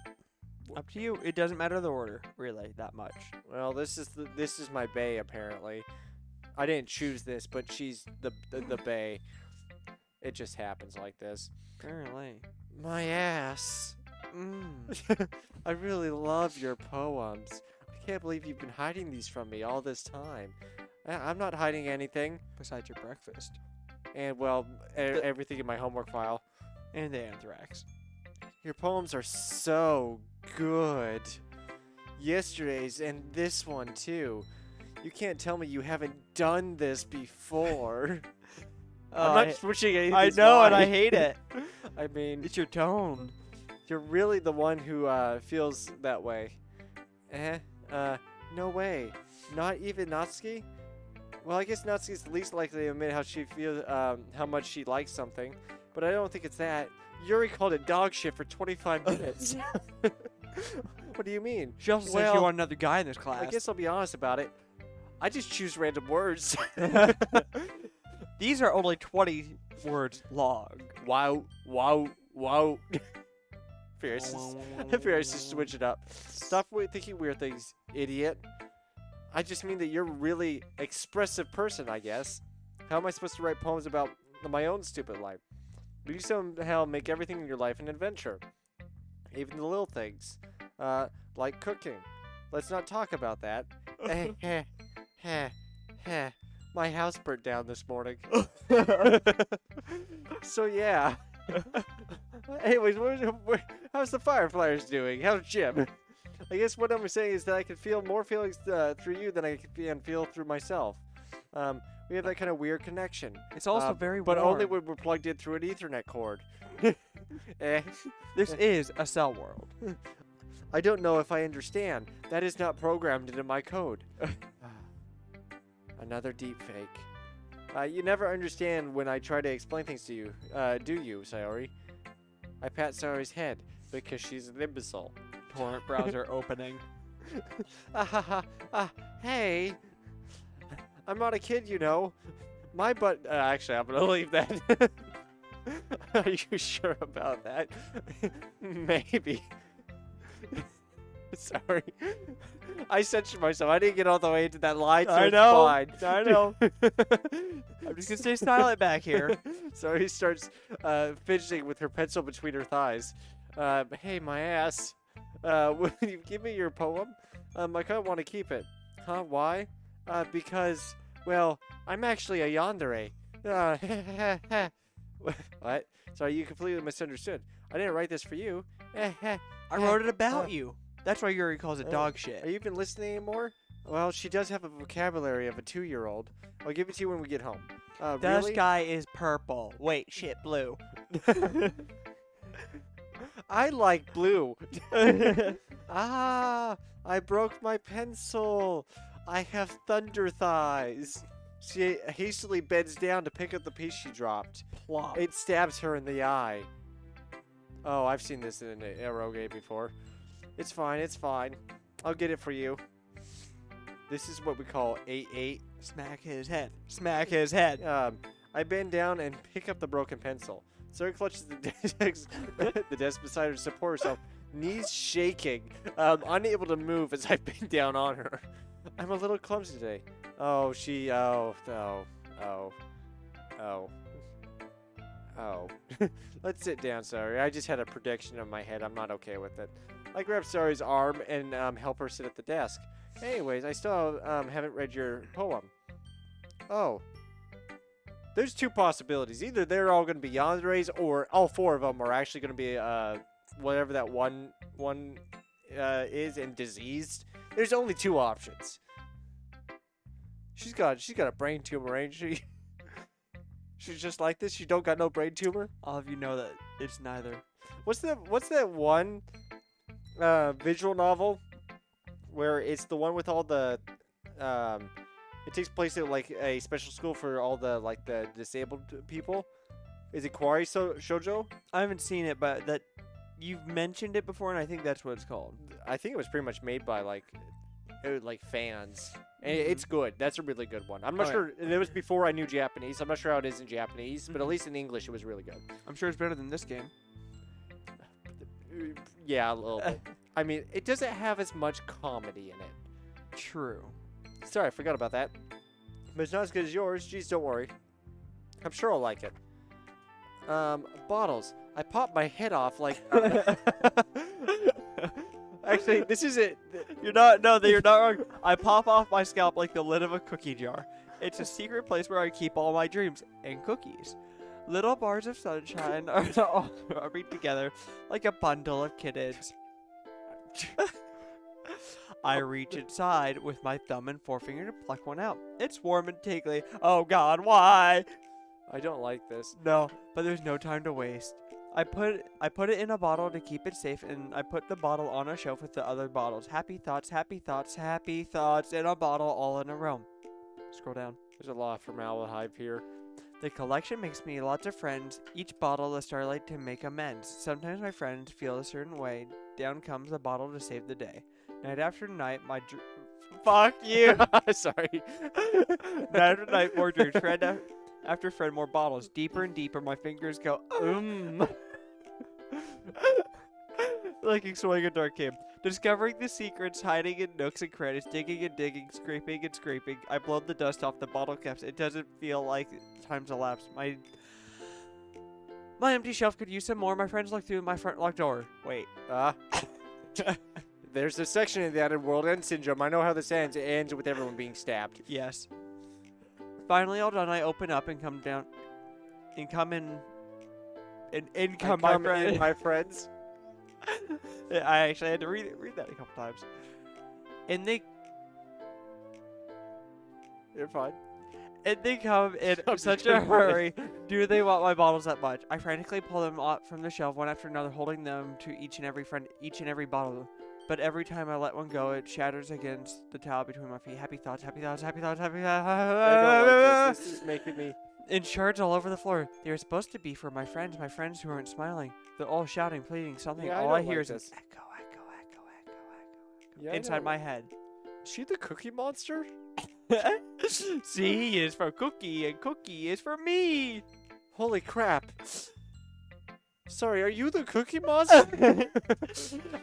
Up to you. It doesn't matter the order, really, that much. Well, this is my bae, apparently. I didn't choose this, but she's the bae. It just happens like this. Apparently. My ass. I really love your poems. I can't believe you've been hiding these from me all this time. I'm not hiding anything. Besides your breakfast. And, well, everything in my homework file. And the anthrax. Your poems are so good. Yesterday's and this one, too. You can't tell me you haven't done this before. I'm not switching anything. I know, and I hate it. I mean, It's your tone. you're really the one who feels that way. No way. Not even Natsuki? Well, I guess Natsuki's the least likely to admit how she feels, how much she likes something. But I don't think it's that. Yuri called it dog shit for 25 minutes. What do you mean? She also said she wanted another guy in this class. I guess I'll be honest about it. I just choose random words. These are only 20 words long. Wow, wow, wow. Fierce to switch it up. Stop thinking weird things, idiot. I just mean that you're a really expressive person, I guess. How am I supposed to write poems about my own stupid life? But you somehow make everything in your life an adventure. Even the little things. Like cooking. Let's not talk about that. My house burnt down this morning. So yeah. Anyways, how's the Fireflies doing? How's Jim? I guess what I'm saying is that I can feel more feelings through you than I can feel through myself. We have that kind of weird connection. It's also very but warm. only when we're plugged in through an Ethernet cord. This is a cell world. I don't know if I understand. That is not programmed into my code. Another deepfake. You never understand when I try to explain things to you, do you, Sayori? I pat Sayori's head because she's an imbecile. Torrent browser opening. Hey. I'm not a kid, you know. My butt. Actually, I'm gonna leave that. Are you sure about that? Maybe. Sorry. I censored myself. I didn't get all the way into that line, so it's fine. I know. I'm just gonna stay silent back here. So he starts fidgeting with her pencil between her thighs. Hey, my ass. Will you give me your poem? I kind of want to keep it. Huh? Why? Because, well, I'm actually a yandere. What? Sorry, you completely misunderstood. I didn't write this for you. I wrote it about you. That's why Yuri calls it dog shit. Are you even listening anymore? Well, she does have a vocabulary of a 2-year-old. I'll give it to you when we get home. This Really? guy is purple. Wait, shit, blue. I like blue. Ah, I broke my pencil. I have thunder thighs. She hastily bends down to pick up the piece she dropped. Plop. It stabs her in the eye. Oh, I've seen this in an eroge before. It's fine, it's fine. I'll get it for you. This is what we call 8-8. Smack his head. Smack his head. I bend down and pick up the broken pencil. Sarah clutches the desk beside her to support herself, knees shaking, unable to move as I bend down on her. I'm a little clumsy today. Oh. Let's sit down, sorry. I just had a prediction in my head. I'm not okay with it. I grab Sari's arm and help her sit at the desk. Anyways, I still haven't read your poem. Oh. There's two possibilities. Either they're all going to be yanderes, or all four of them are actually going to be whatever that one is and diseased. There's only two options. She's got a brain tumor, ain't she? She's just like this. She don't got no brain tumor. All of you know that it's neither. What's that one visual novel where it's the one with all the it takes place at like a special school for all the like the disabled people? Is it Kawaii Shoujo? I haven't seen it, but that you've mentioned it before, and I think that's what it's called. I think it was pretty much made by like fans. And it's good. That's a really good one. I'm not sure. It was before I knew Japanese. I'm not sure how it is in Japanese, but at least in English it was really good. I'm sure it's better than this game. Yeah, a little bit. I mean, it doesn't have as much comedy in it. True. Sorry, I forgot about that. But it's not as good as yours. Jeez, don't worry. I'm sure I'll like it. Bottles. I popped my head off like... Actually, this is it. You're not wrong. I pop off my scalp like the lid of a cookie jar. It's a secret place where I keep all my dreams and cookies. Little bars of sunshine are all rubbing together like a bundle of kittens. I reach inside with my thumb and forefinger to pluck one out. It's warm and tingly. Oh God, why? I don't like this. No, but there's no time to waste. I put it in a bottle to keep it safe, and I put the bottle on a shelf with the other bottles. Happy thoughts, happy thoughts, happy thoughts in a bottle, all in a room. Scroll down. There's a lot of formaldehyde here. The collection makes me lots of friends. Each bottle a starlight to make amends. Sometimes my friends feel a certain way. Down comes a bottle to save the day. Night after night, fuck you. Sorry. Night after night, more dreams. Friend after friend, more bottles. Deeper and deeper, my fingers go. Like exploring a dark cave. Discovering the secrets, hiding in nooks and crannies, digging and digging, scraping and scraping. I blow the dust off the bottle caps. It doesn't feel like time's elapsed. My empty shelf could use some more. My friends look through my front locked door. Wait. There's a section in the added world end syndrome. I know how this ends. It ends with everyone being stabbed. Yes. Finally, all done. I open up and come down. And come in. And come my friend. In, my friends. I actually had to read that a couple times. And You're fine. And they come in such a hurry. Do they want my bottles that much? I frantically pull them off from the shelf one after another, holding them to each and every bottle. But every time I let one go, it shatters against the towel between my feet. Happy thoughts, happy thoughts, happy thoughts, happy thoughts. I don't like this. This is making me... In shards all over the floor. They were supposed to be for my friends who aren't smiling. They're all shouting, pleading something. Yeah, all I hear is an this. echo, echo, echo, echo, echo, Yeah, inside my head. Is she the Cookie Monster? C is for Cookie, and Cookie is for me. Holy crap. Sorry, are you the Cookie Monster?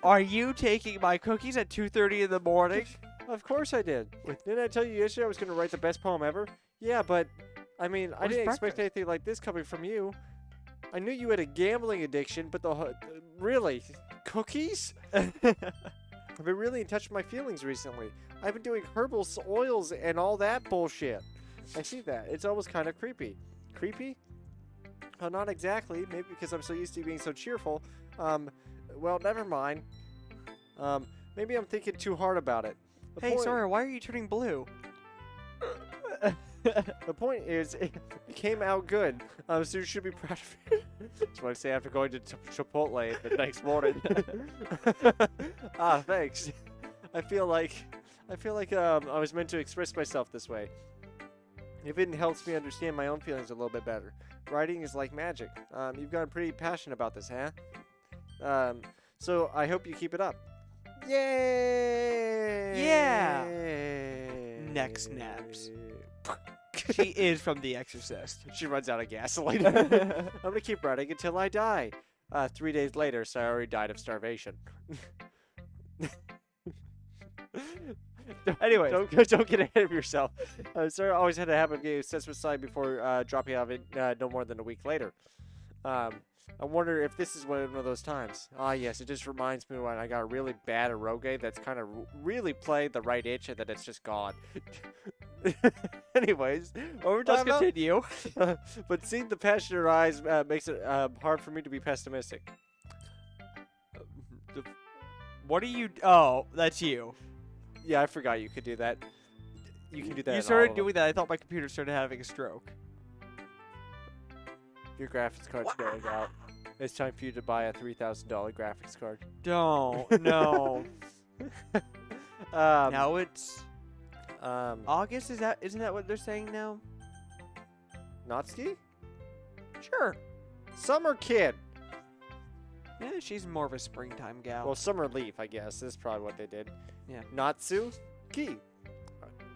Are you taking my cookies at 2:30 in the morning? Of course I did. Didn't I tell you yesterday I was going to write the best poem ever? Yeah, but, I mean, I didn't expect anything like this coming from you. I knew you had a gambling addiction, but really? Cookies? I've been really in touch with my feelings recently. I've been doing herbal oils and all that bullshit. I see that. It's almost kind of creepy. Creepy? Well, not exactly. Maybe because I'm so used to being so cheerful. Well, never mind. Maybe I'm thinking too hard about it. Hey, Sora, why are you turning blue? The point is, it came out good. So you should be proud of it. That's what I say after going to Chipotle the next morning. Thanks. I feel like I was meant to express myself this way. It even helps me understand my own feelings a little bit better. Writing is like magic. You've gotten pretty passionate about this, huh? So I hope you keep it up. Yay! Yeah. Neck snaps. She is from The Exorcist. She runs out of gasoline. I'm gonna keep writing until I die. 3 days later, so I already died of starvation. Anyway, don't get ahead of yourself. Sarah always had a habit of getting obsessed with slime before dropping out of it no more than a week later. I wonder if this is one of those times. Yes, it just reminds me when I got really bad eroge that's kind of really played the right itch and then it's just gone. Anyways, over let's continue. But seeing the passion in her eyes makes it hard for me to be pessimistic. What are you? Oh, that's you. Yeah, I forgot you could do that. You can do that. You started doing that. I thought my computer started having a stroke. Your graphics card's going out. It's time for you to buy a $3,000 graphics card. Don't. No. Now it's August. Isn't that what they're saying now? Natsuki? Sure. Summer kid. Yeah, she's more of a springtime gal. Well, summer leaf, I guess. This is probably what they did. Yeah. Natsu-ki.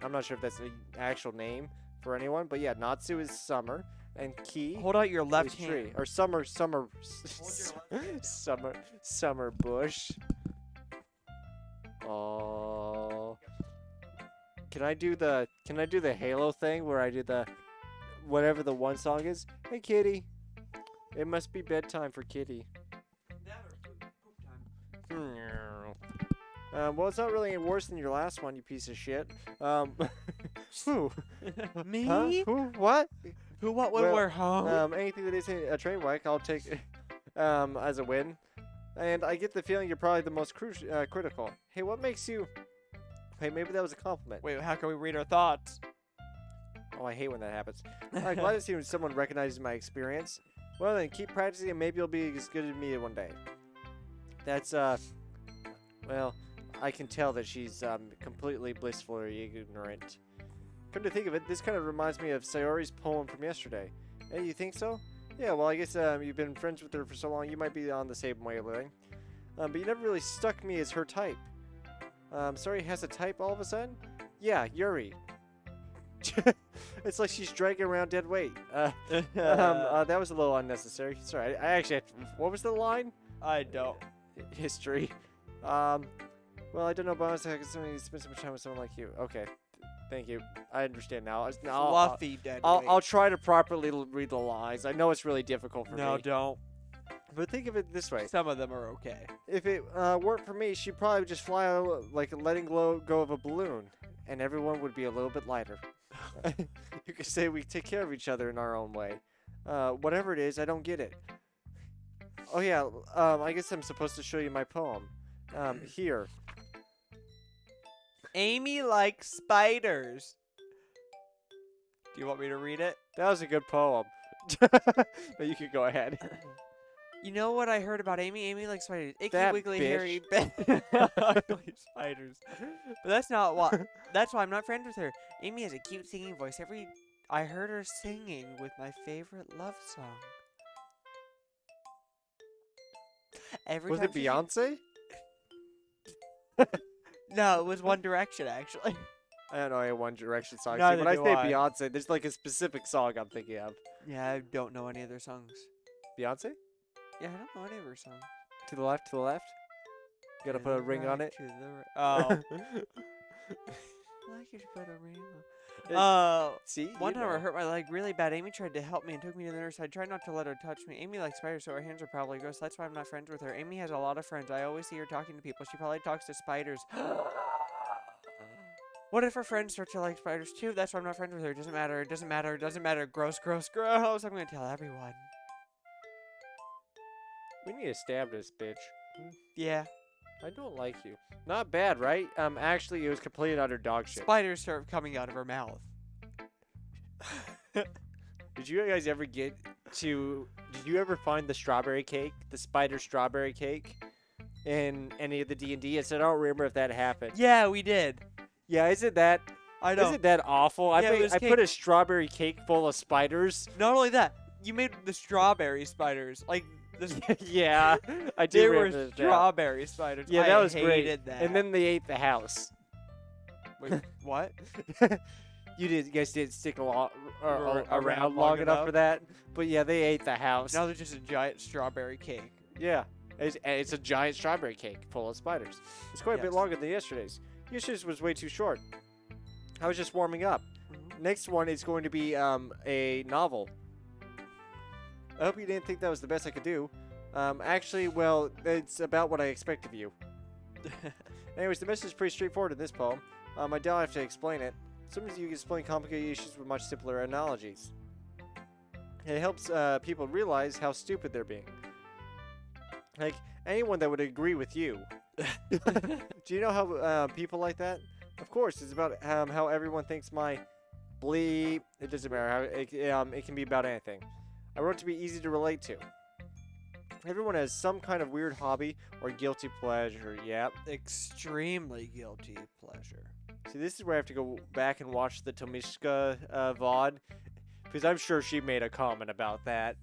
I'm not sure if that's the actual name for anyone, but yeah, Natsu is summer, and ki. Hold out your left is hand. tree. Or summer bush. Oh. Can I do the Halo thing where I do the whatever the one song is? Hey kitty. It must be bedtime for kitty. Well, it's not really any worse than your last one, you piece of shit. Who? Me? Huh? Who? What? Who? What? When? Well, Where? Huh? Anything that isn't a train wreck, I'll take as a win. And I get the feeling you're probably the most critical. Hey, what makes you... Hey, maybe that was a compliment. Wait, how can we read our thoughts? Oh, I hate when that happens. I'm glad to see when someone recognizes my experience. Well then, keep practicing and maybe you'll be as good as me one day. That's, well, I can tell that she's, completely blissfully ignorant. Come to think of it, this kind of reminds me of Sayori's poem from yesterday. Hey, you think so? Yeah, well, I guess, you've been friends with her for so long, you might be on the same wavelength. But you never really stuck me as her type. Sorry, has a type all of a sudden? Yeah, Yuri. It's like she's dragging around dead weight. That was a little unnecessary. Sorry, I actually had what was the line? I don't. History. Well, I don't know, but I was like, somebody spend so much time with someone like you. Okay, thank you. I understand now. Fluffy dead weight. I'll try to properly read the lines. I know it's really difficult for me. No, don't. But think of it this way. Some of them are okay. If it weren't for me, she'd probably just fly out like letting go of a balloon, and everyone would be a little bit lighter. You could say we take care of each other in our own way. Whatever it is, I don't get it. Oh yeah, I guess I'm supposed to show you my poem. Here. Amy likes spiders. Do you want me to read it? That was a good poem. But you could go ahead. You know what I heard about Amy? Amy likes spiders. Icky, That wiggly, bitch. hairy, ugly spiders. But that's not what. That's why I'm not friends with her. Amy has a cute singing voice. I heard her singing with my favorite love song. Was it Beyonce? No, it was One Direction actually. I don't know any One Direction songs. Neither When I do say I. Beyonce, there's like a specific song I'm thinking of. Yeah, I don't know any of their songs. Beyonce? Yeah, I don't know any of her songs. To the left, to the left. You gotta put a ring on it. To the right. Oh. Like you should put a ring on. See? One You time I know. hurt my leg really bad. Amy tried to help me and took me to the nurse. I tried not to let her touch me. Amy likes spiders, so her hands are probably gross. That's why I'm not friends with her. Amy has a lot of friends. I always see her talking to people. She probably talks to spiders. What if her friends start to like spiders too? That's why I'm not friends with her. It doesn't matter. It doesn't matter. It doesn't matter. Gross, gross, gross. I'm gonna tell everyone. We need to stab this bitch. Yeah. I don't like you. Not bad, right? Actually, it was complete and utter dog shit. Spiders start coming out of her mouth. Did you guys ever get to... Did you ever find the strawberry cake? The spider strawberry cake? In any of the D&D? I said I don't remember if that happened. Yeah, we did. Yeah, isn't that... I know. Isn't that awful? Yeah, it was I cake. put a strawberry cake full of spiders. Not only that, you made the strawberry spiders. Like, the Yeah, I do they were remember that. strawberry spiders. Yeah, that I was great. hated that. And then they ate the house. Wait, what? You guys didn't stick around Around long enough for that. But yeah, they ate the house. Now they're just a giant strawberry cake. Yeah, it's a giant strawberry cake full of spiders. It's quite a bit Yes. longer than yesterday's. Yesterday's was way too short. I was just warming up. Next one is going to be a novel. I hope you didn't think that was the best I could do. Actually, well, it's about what I expect of you. Anyways, the message is pretty straightforward in this poem. I don't have to explain it. Sometimes you can explain complicated issues with much simpler analogies. It helps people realize how stupid they're being. Like, anyone that would agree with you. Do you know how people like that? Of course, it's about how everyone thinks my bleep. It doesn't matter. How it can be about anything. I wrote it to be easy to relate to. Everyone has some kind of weird hobby or guilty pleasure. Yep. Extremely guilty pleasure. See, this is where I have to go back and watch the Tomishka VOD. Because I'm sure she made a comment about that.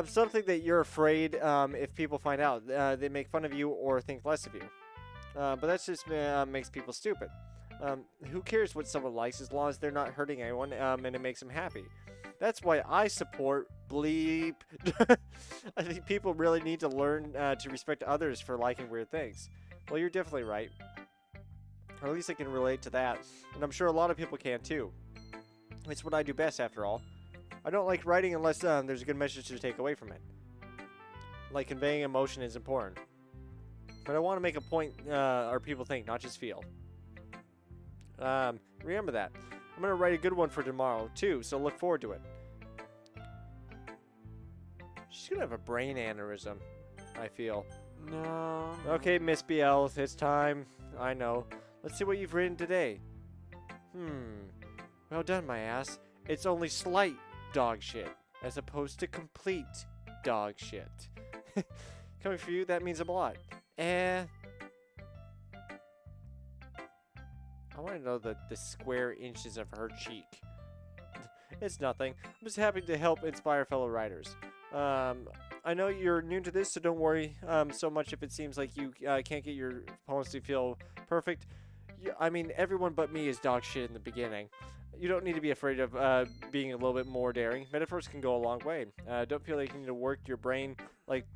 Something that you're afraid if people find out. They make fun of you or think less of you. But that just makes people stupid. Who cares what someone likes as long as they're not hurting anyone and it makes them happy. That's why I support bleep. I think people really need to learn to respect others for liking weird things. Well, you're definitely right. Or at least I can relate to that. And I'm sure a lot of people can too. It's what I do best, after all. I don't like writing unless there's a good message to take away from it. Like conveying emotion is important. But I want to make a point or people think, not just feel. Remember that. I'm going to write a good one for tomorrow, too, so look forward to it. She's going to have a brain aneurysm, I feel. No. Okay, Miss BL, it's time. I know. Let's see what you've written today. Well done, my ass. It's only slight dog shit. as opposed to complete dog shit. Coming for you, that means a lot. I want to know the square inches of her cheek. It's nothing. I'm just happy to help inspire fellow writers. I know you're new to this, so don't worry so much if it seems like you can't get your poems to feel perfect. I mean, everyone but me is dog shit in the beginning. You don't need to be afraid of being a little bit more daring. Metaphors can go a long way. Don't feel like you need to work your brain like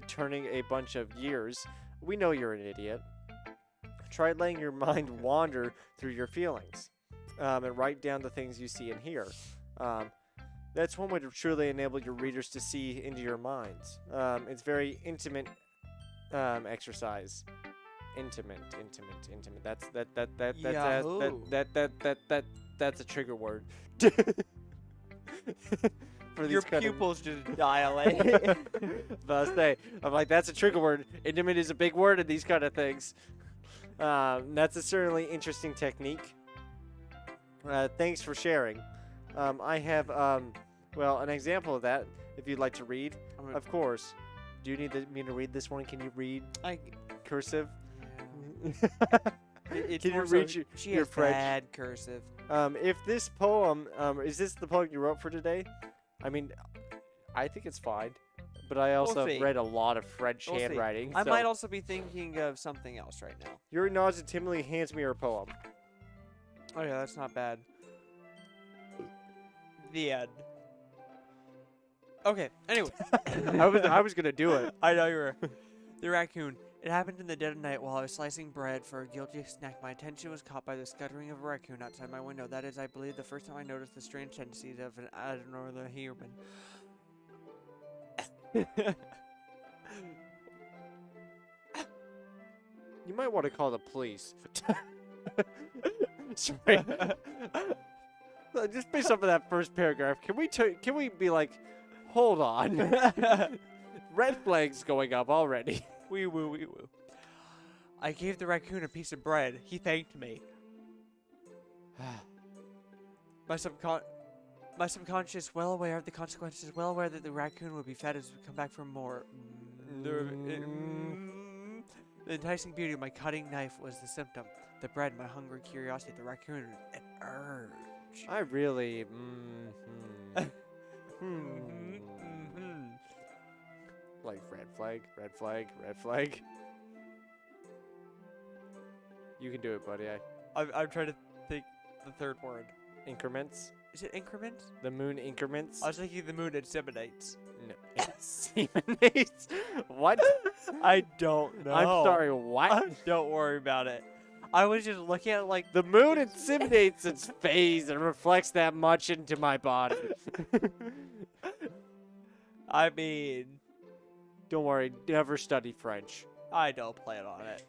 turning a bunch of years. We know you're an idiot. Try letting your mind wander through your feelings and write down the things you see and hear. That's one way to truly enable your readers to see into your minds. It's very intimate exercise. Intimate. That's a trigger word. For Your pupils just dilate. I'm like, that's a trigger word. Intimate is a big word in these kind of things. That's a certainly interesting technique. Thanks for sharing. I have, well, an example of that, if you'd like to read. Of course. Do you need me to read this one? Can you read cursive? It's Can you more so read she your has French? bad cursive. If this poem, is this the poem you wrote for today? I mean, I think it's fine. But I also see. read a lot of French We'll see. handwriting. I so might also be thinking of something else right now. Yuri nods and timidly hands me her poem. Oh yeah, that's not bad. The end. Okay, anyway. I was gonna do it. I know you were. The raccoon. It happened in the dead of night while I was slicing bread for a guilty snack. My attention was caught by the scuttering of a raccoon outside my window. That is, I believe, the first time I noticed the strange tendencies of an abnormal human. You might want to call the police. Sorry. Just based off of that first paragraph, can we be like, hold on, red flags going up already. Wee woo, wee woo. I gave the raccoon a piece of bread. He thanked me. My subconscious, well aware of the consequences, well aware that the raccoon would be fed as we come back for more. The enticing beauty of my cutting knife was the symptom. The bread, my hungry curiosity. The raccoon, an urge. I really. Like red flag, red flag, red flag. You can do it, buddy. I'm trying to think the third word. Increments. Is it increments? The moon increments. I was thinking the moon inseminates. No, inseminates. What? I don't know. I'm sorry. What? Don't worry about it. I was just looking at like The moon inseminates its phase and reflects that much into my body. I mean, Don't worry. Never study French. I don't plan on it.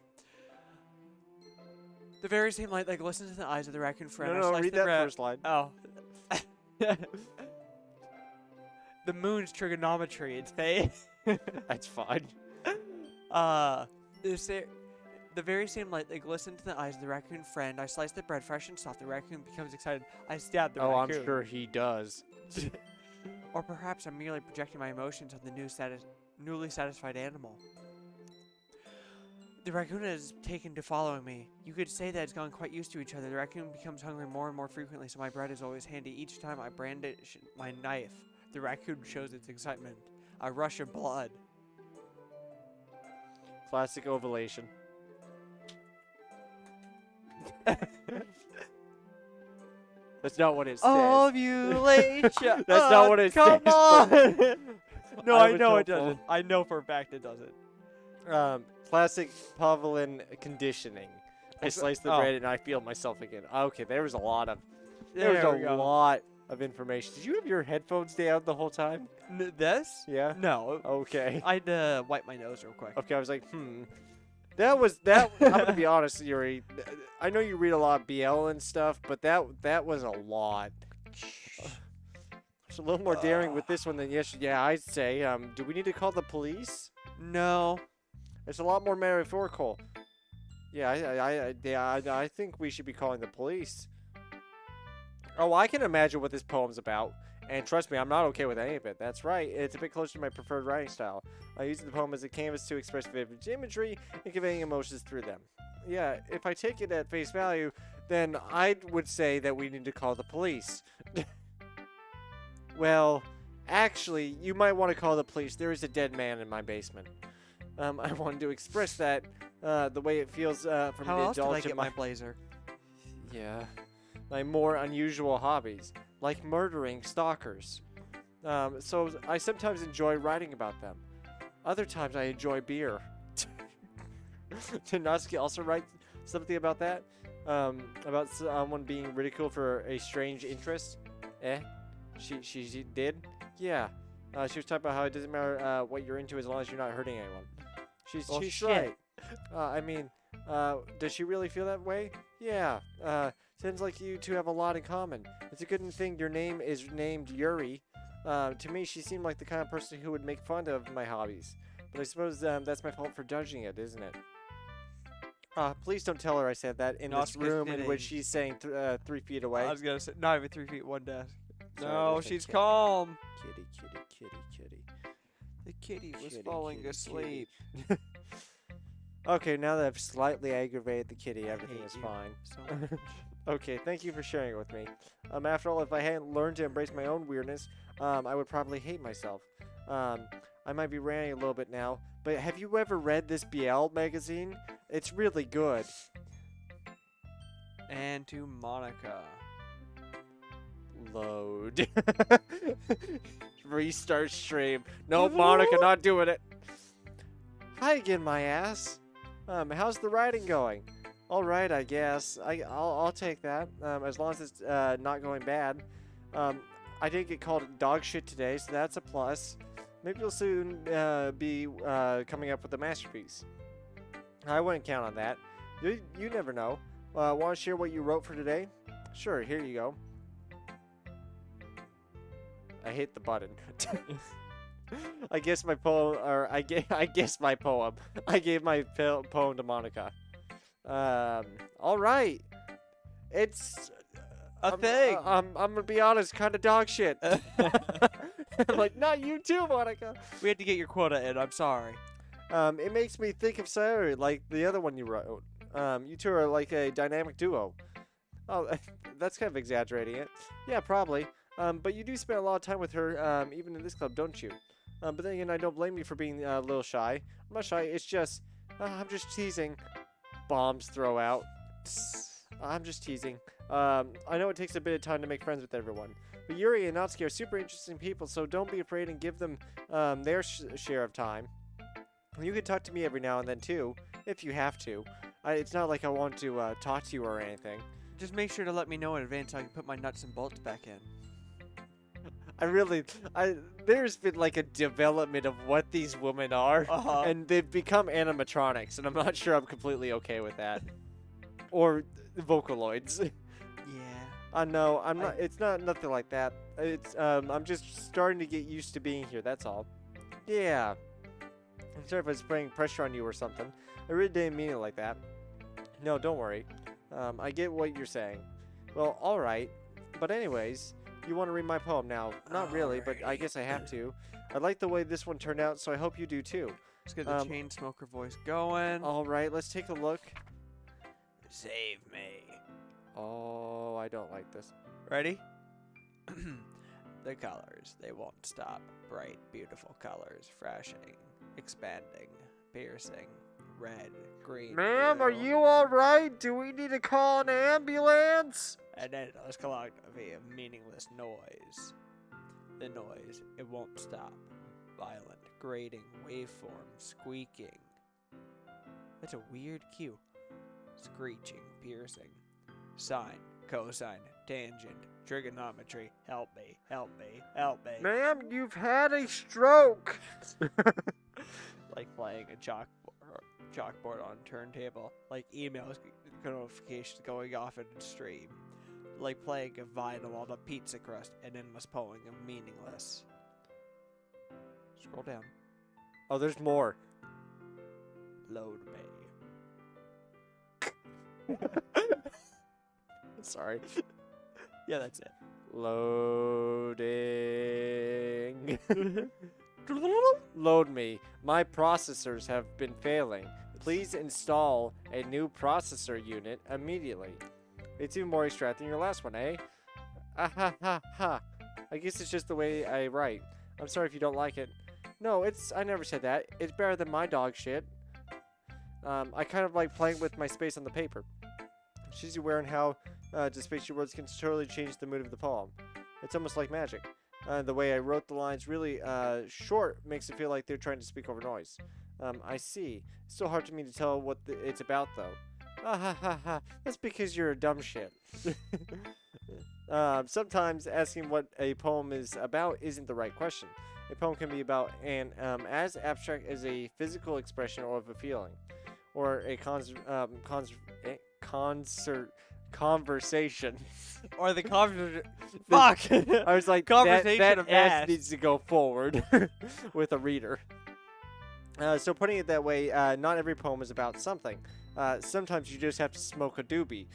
The very same light that glistens in the eyes of the raccoon friend. I No, sliced read the that bread- first line. Oh. The moon's trigonometry. It's phase. That's fine. The very same light that glistened in the eyes of the raccoon friend. I sliced the bread fresh and soft. The raccoon becomes excited. I stabbed the raccoon. I'm sure he does. Or perhaps I'm merely projecting my emotions on the newly satisfied animal. The raccoon has taken to following me. You could say that it's gone quite used to each other. The raccoon becomes hungry more and more frequently, so my bread is always handy. Each time I brandish my knife, the raccoon shows its excitement. A rush of blood. Classic ovulation. That's not what it says. Ovulation. That's not what it come says, on. but No, I I was know it hopeful. doesn't. I know for a fact it doesn't. Classic Pavlin conditioning. I Also- slice the oh. bread and I feel myself again. Okay, there was a lot of There we go. lot of information. Did you have your headphones down the whole time? This? Yeah. No. Okay. I'd wipe my nose real quick. Okay, I was like, That was that. I'm gonna be honest, Yuri. I know you read a lot of BL and stuff, but that was a lot. It's a little more daring with this one than yesterday. Yeah, I'd say. Do we need to call the police? No. It's a lot more metaphorical. Yeah, I think we should be calling the police. Oh, I can imagine what this poem's about, And trust me, I'm not okay with any of it. That's right, it's a bit closer to my preferred writing style. I use the poem as a canvas to express vivid imagery and conveying emotions through them. Yeah, if I take it at face value, then I would say that we need to call the police. Well, actually, you might want to call the police. There is a dead man in my basement. I wanted to express that, the way it feels for me How to else did I indulge get in my blazer? Yeah, my more unusual hobbies, like murdering stalkers. So I sometimes enjoy writing about them. Other times I enjoy beer. Did Natsuki also write something about that? About someone being ridiculed for a strange interest? Eh? She did? Yeah. She was talking about how it doesn't matter what you're into as long as you're not hurting anyone. She's shit. right. I mean, does she really feel that way? Yeah. Seems like you two have a lot in common. It's a good thing your name is named Yuri. To me, she seemed like the kind of person who would make fun of my hobbies. But I suppose that's my fault for judging it, isn't it? Please don't tell her I said that in this Natsuki's room in which kidding. she's saying 3 feet away. I was gonna say not even 3 feet, one desk. Sorry, No, there's a she's cat. calm. Kitty. The kitty was Kitty, falling kitty, asleep. Okay, now that I've slightly aggravated the kitty, everything hate is you. fine. So much. Okay, thank you for sharing it with me. After all, if I hadn't learned to embrace my own weirdness, I would probably hate myself. I might be ranting a little bit now, but have you ever read this BL magazine? It's really good. And to Monica. Load. Restart stream. Nope, Monica, not doing it. Hi again, my ass. How's the writing going? All right, I guess. I'll take that. As long as it's not going bad. I did get called dog shit today, so that's a plus. Maybe you'll soon be coming up with a masterpiece. I wouldn't count on that. You never know. Want to share what you wrote for today? Sure, here you go. I hit the button. I guess my poem, or I guess my poem. I gave my poem to Monica. All right. It's A thing. I'm gonna be honest, kind of dog shit. I'm like, not you too, Monica. We had to get your quota in. I'm sorry. It makes me think of Sayori, like the other one you wrote. You two are like a dynamic duo. Oh, that's kind of exaggerating it. Yeah, probably. But you do spend a lot of time with her, even in this club, don't you? But then again, I don't blame you for being a little shy. I'm not shy. It's just, I'm just teasing. Bombs throw out. I'm just teasing. I know it takes a bit of time to make friends with everyone, but Yuri and Natsuki are super interesting people, so don't be afraid and give them their share of time. You can talk to me every now and then too, if you have to. It's not like I want to talk to you or anything. Just make sure to let me know in advance so I can put my nuts and bolts back in. There's been like a development of what these women are, Uh-huh. and they've become animatronics, and I'm not sure I'm completely okay with that. Or Vocaloids. Yeah. No, I'm not. It's not nothing like that. It's I'm just starting to get used to being here. That's all. Yeah. I'm sorry if I was putting pressure on you or something. I really didn't mean it like that. No, don't worry. I get what you're saying. Well, all right. But anyways, you want to read my poem now? Not really, but I guess I have to. I like the way this one turned out, so I hope you do too. Let's get the chain smoker voice going. All right, let's take a look. Save me. Oh, I don't like this. Ready? The colors, they won't stop. Bright, beautiful colors, flashing, expanding, piercing, red, green. Ma'am, are blue. you all right? Do we need to call an ambulance? An endless calligraphy of meaningless noise. The noise, it won't stop. Violent, grating, waveform, squeaking. That's a weird cue. Screeching, piercing. Sine, cosine, tangent, trigonometry. Help me, help me, help me. Ma'am, you've had a stroke. Like playing a chalkboard on a turntable. Like emails notifications going off in stream. Like playing a vinyl on a pizza crust. An endless poem of meaningless. Scroll down. Oh, there's more. Load me. Sorry. Yeah, that's it. Loading. Load me. My processors have been failing. Please install a new processor unit immediately. It's even more extract than your last one, eh? Ah ha ha ha. I guess it's just the way I write. I'm sorry if you don't like it. No, I never said that. It's better than my dog shit. I kind of like playing with my space on the paper. She's aware on how to space your words can totally change the mood of the poem. It's almost like magic. The way I wrote the lines really short makes it feel like they're trying to speak over noise. I see. It's so hard to me to tell what it's about, though. Ah ha ha ha. That's because you're a dumb shit. Sometimes asking what a poem is about isn't the right question. A poem can be about an as abstract as a physical expression or of a feeling, or a conversation. Or the conversation. Fuck! I was like, Conversation that of S ass. needs to go forward with a reader. So putting it that way, not every poem is about something. Sometimes you just have to smoke a doobie.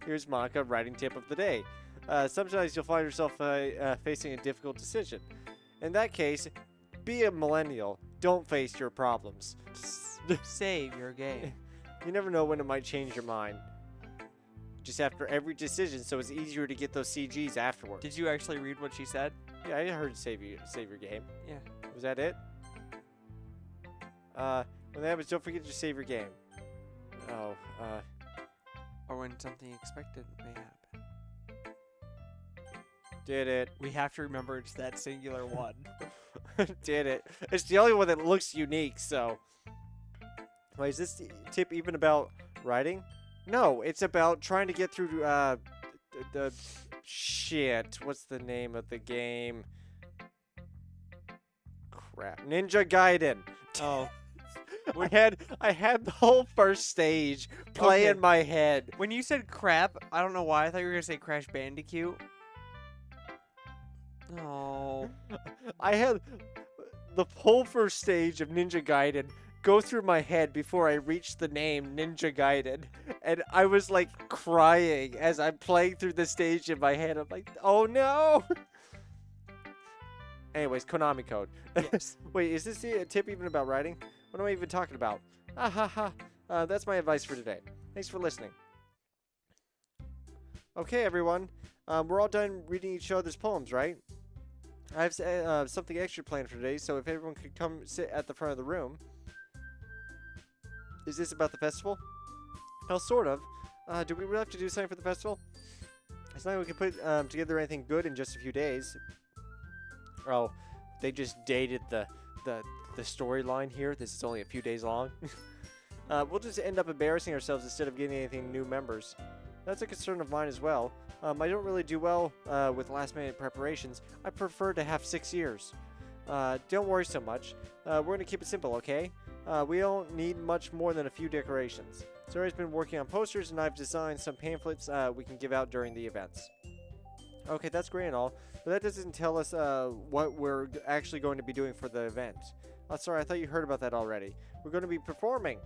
Here's Monica writing tip of the day. Sometimes you'll find yourself facing a difficult decision. In that case, be a millennial. Don't face your problems. Save your game. You never know when it might change your mind. Just after every decision, so it's easier to get those CGs afterwards. Did you actually read what she said? Yeah, I heard save your game. Yeah. Was that it? When that happens, don't forget to save your game. Oh, Or when something expected may happen. did it. We have to remember it's that singular one. Did it. It's the only one that looks unique, so. Wait, is this tip even about writing? No, it's about trying to get through the shit. What's the name of the game? Crap. Ninja Gaiden. Oh. I had the whole first stage play in my head. When you said crap, I don't know why. I thought you were going to say Crash Bandicoot. No. I had the whole first stage of Ninja Gaiden go through my head before I reached the name Ninja Gaiden. And I was like crying as I'm playing through the stage in my head. I'm like, oh no. Anyways, Konami code. Yes. Wait, is this a tip even about writing? What am I even talking about? Ah ha ha. That's my advice for today. Thanks for listening. Okay, everyone. We're all done reading each other's poems, right? I have something extra planned for today, so if everyone could come sit at the front of the room. Is this about the festival? Well, sort of. Do we really have to do something for the festival? It's not like we can put together anything good in just a few days. Oh, they just dated the storyline here. This is only a few days long. We'll just end up embarrassing ourselves instead of getting anything new members. That's a concern of mine as well. I don't really do well with last-minute preparations. I prefer to have 6 years. Don't worry so much. We're going to keep it simple, okay? We don't need much more than a few decorations. Zori's been working on posters, and I've designed some pamphlets we can give out during the events. Okay, that's great and all, but that doesn't tell us what we're actually going to be doing for the event. Oh, sorry, I thought you heard about that already. We're going to be performing.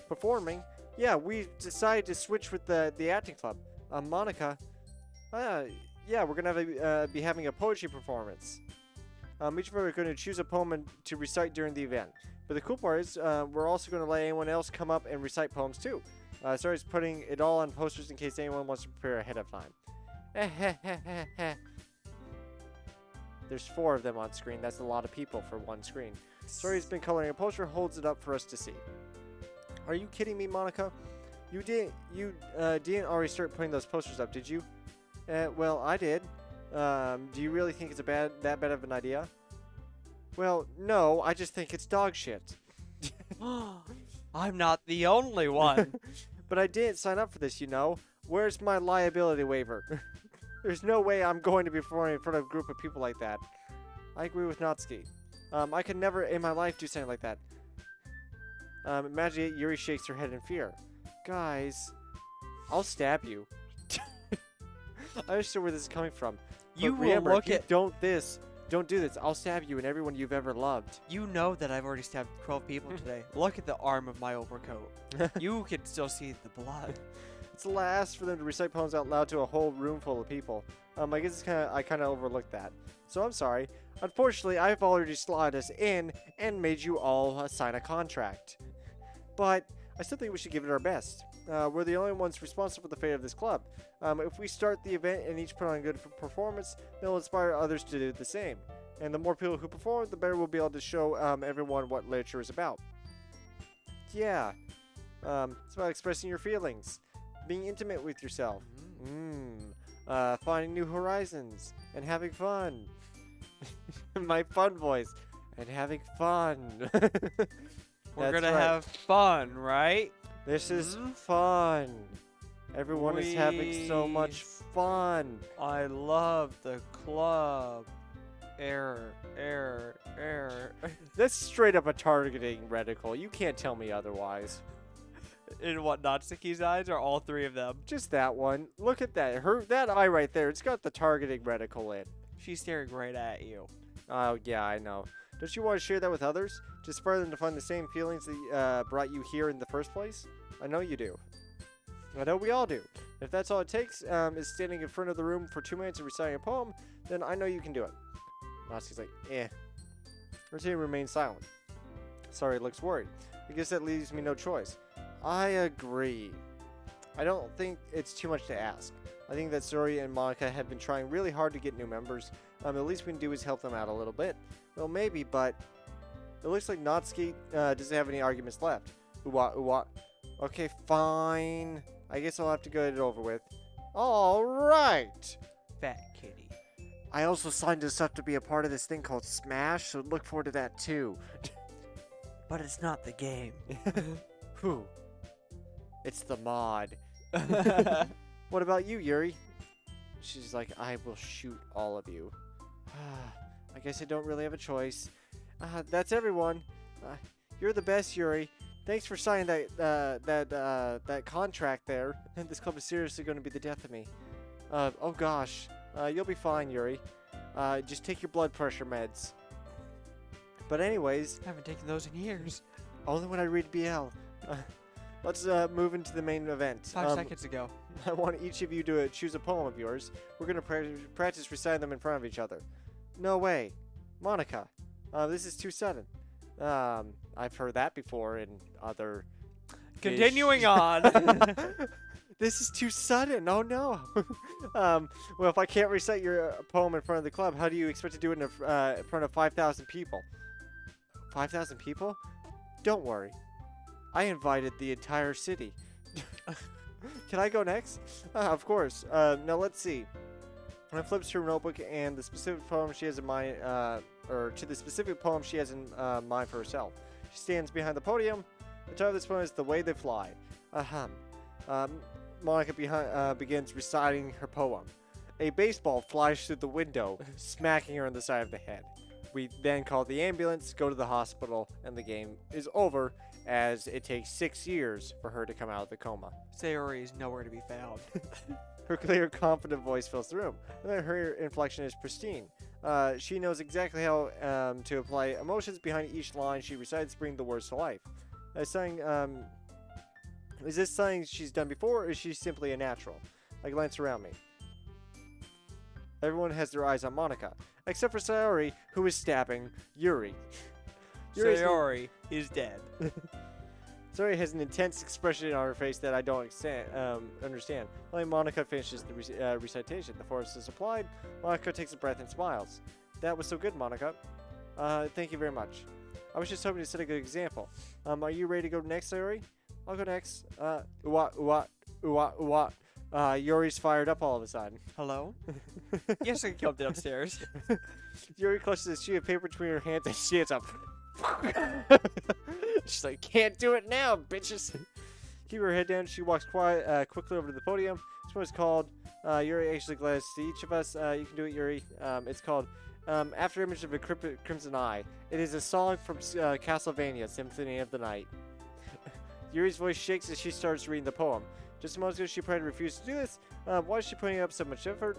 Performing? Yeah, we decided to switch with the acting club. Monica? Yeah, we're going to be having a poetry performance. Each of us are going to choose a poem to recite during the event. But the cool part is, we're also going to let anyone else come up and recite poems too. Sorry's putting it all on posters in case anyone wants to prepare ahead of time. There's 4 of them on screen. That's a lot of people for one screen. Sorry's been coloring a poster, holds it up for us to see. Are you kidding me, Monica? You didn't already start putting those posters up, did you? Well, I did. Do you really think it's that bad of an idea? Well, no, I just think it's dog shit. I'm not the only one. But I didn't sign up for this, you know. Where's my liability waiver? There's no way I'm going to be performing in front of a group of people like that. I agree with Natsuki. I could never in my life do something like that. Imagine it, Yuri shakes her head in fear. Guys, I'll stab you. I understand where this is coming from. You but will remember, look if you at. don't do this. I'll stab you and everyone you've ever loved. You know that I've already stabbed 12 people today. Look at the arm of my overcoat. You can still see the blood. It's last for them to recite poems out loud to a whole room full of people. I guess I kind of overlooked that. So I'm sorry. Unfortunately, I've already slotted us in and made you all sign a contract. But I still think we should give it our best. We're the only ones responsible for the fate of this club. If we start the event and each put on a good performance, they'll inspire others to do the same. And the more people who perform, the better we'll be able to show everyone what literature is about. Yeah. It's about expressing your feelings, being intimate with yourself, finding new horizons, and having fun. My fun voice. And having fun. We're gonna have fun, right? This is fun. Everyone is having so much fun. I love the club. Error. That's straight up a targeting reticle. You can't tell me otherwise. In what, Natsuki's eyes, or all three of them? Just that one. Look at that. That eye right there. It's got the targeting reticle in. She's staring right at you. Oh, yeah, I know. Don't you want to share that with others? To inspire them to find the same feelings that brought you here in the first place? I know you do. I know we all do. If that's all it takes, is standing in front of the room for 2 minutes and reciting a poem, then I know you can do it. Natsuki's like, eh. Routine remains silent. Sorry, looks worried. I guess that leaves me no choice. I agree. I don't think it's too much to ask. I think that Sori and Monica have been trying really hard to get new members. The least we can do is help them out a little bit. Well, maybe, but it looks like Natsuki doesn't have any arguments left. Uwa. Okay, fine. I guess I'll have to get it over with. All right. Fat kitty. I also signed us up to be a part of this thing called Smash, so look forward to that too. But it's not the game. Whew. It's the mod. What about you, Yuri? She's like, I will shoot all of you. I guess I don't really have a choice. That's everyone. You're the best, Yuri. Thanks for signing that contract there. This club is seriously going to be the death of me. Oh gosh. You'll be fine, Yuri. Just take your blood pressure meds. But anyways, I haven't taken those in years. only when I read BL. Let's move into the main event. 5 seconds ago. I want each of you to choose a poem of yours. We're going to practice reciting them in front of each other. No way. Monica, this is too sudden. I've heard that before in other... Continuing on. This is too sudden. Oh, no. Well, if I can't recite your poem in front of the club, how do you expect to do it in front of 5,000 people? 5,000 people? Don't worry. I invited the entire city. Can I go next? Of course. Now let's see. When I flips to her notebook and the specific poem she has in mind, or to the specific poem she has in mind for herself. She stands behind the podium. The title of this poem is "The Way They Fly." Monica begins reciting her poem. A baseball flies through the window, smacking her on the side of the head. We then call the ambulance, go to the hospital, and the game is over, as it takes 6 years for her to come out of the coma. Sayori is nowhere to be found. Her clear, confident voice fills the room, and then her inflection is pristine. She knows exactly how to apply emotions behind each line she recites, bring the words to life. Is this something she's done before, or is she simply a natural? I glance around me. Everyone has their eyes on Monica, except for Sayori, who is stabbing Yuri. Sayori is dead. Sayori has an intense expression on her face that I don't understand. Only Monica finishes the recitation. The force is applied. Monica takes a breath and smiles. That was so good, Monica. Thank you very much. I was just hoping to set a good example. Are you ready to go next, Sayori? I'll go next. Yuri's fired up all of a sudden. Hello? Yes, I can come downstairs. Yuri clutches a sheet of paper between her hands and she hits up. She's like, can't do it now, bitches. Keep her head down. She walks quickly over to the podium. This one is called Yuri actually glares to each of us. You can do it, Yuri. It's called After Image of a Crimson Eye. It is a song from Castlevania, Symphony of the Night. Yuri's voice shakes as she starts reading the poem. Just a moment ago, she probably refused to do this. Why is she putting up so much effort?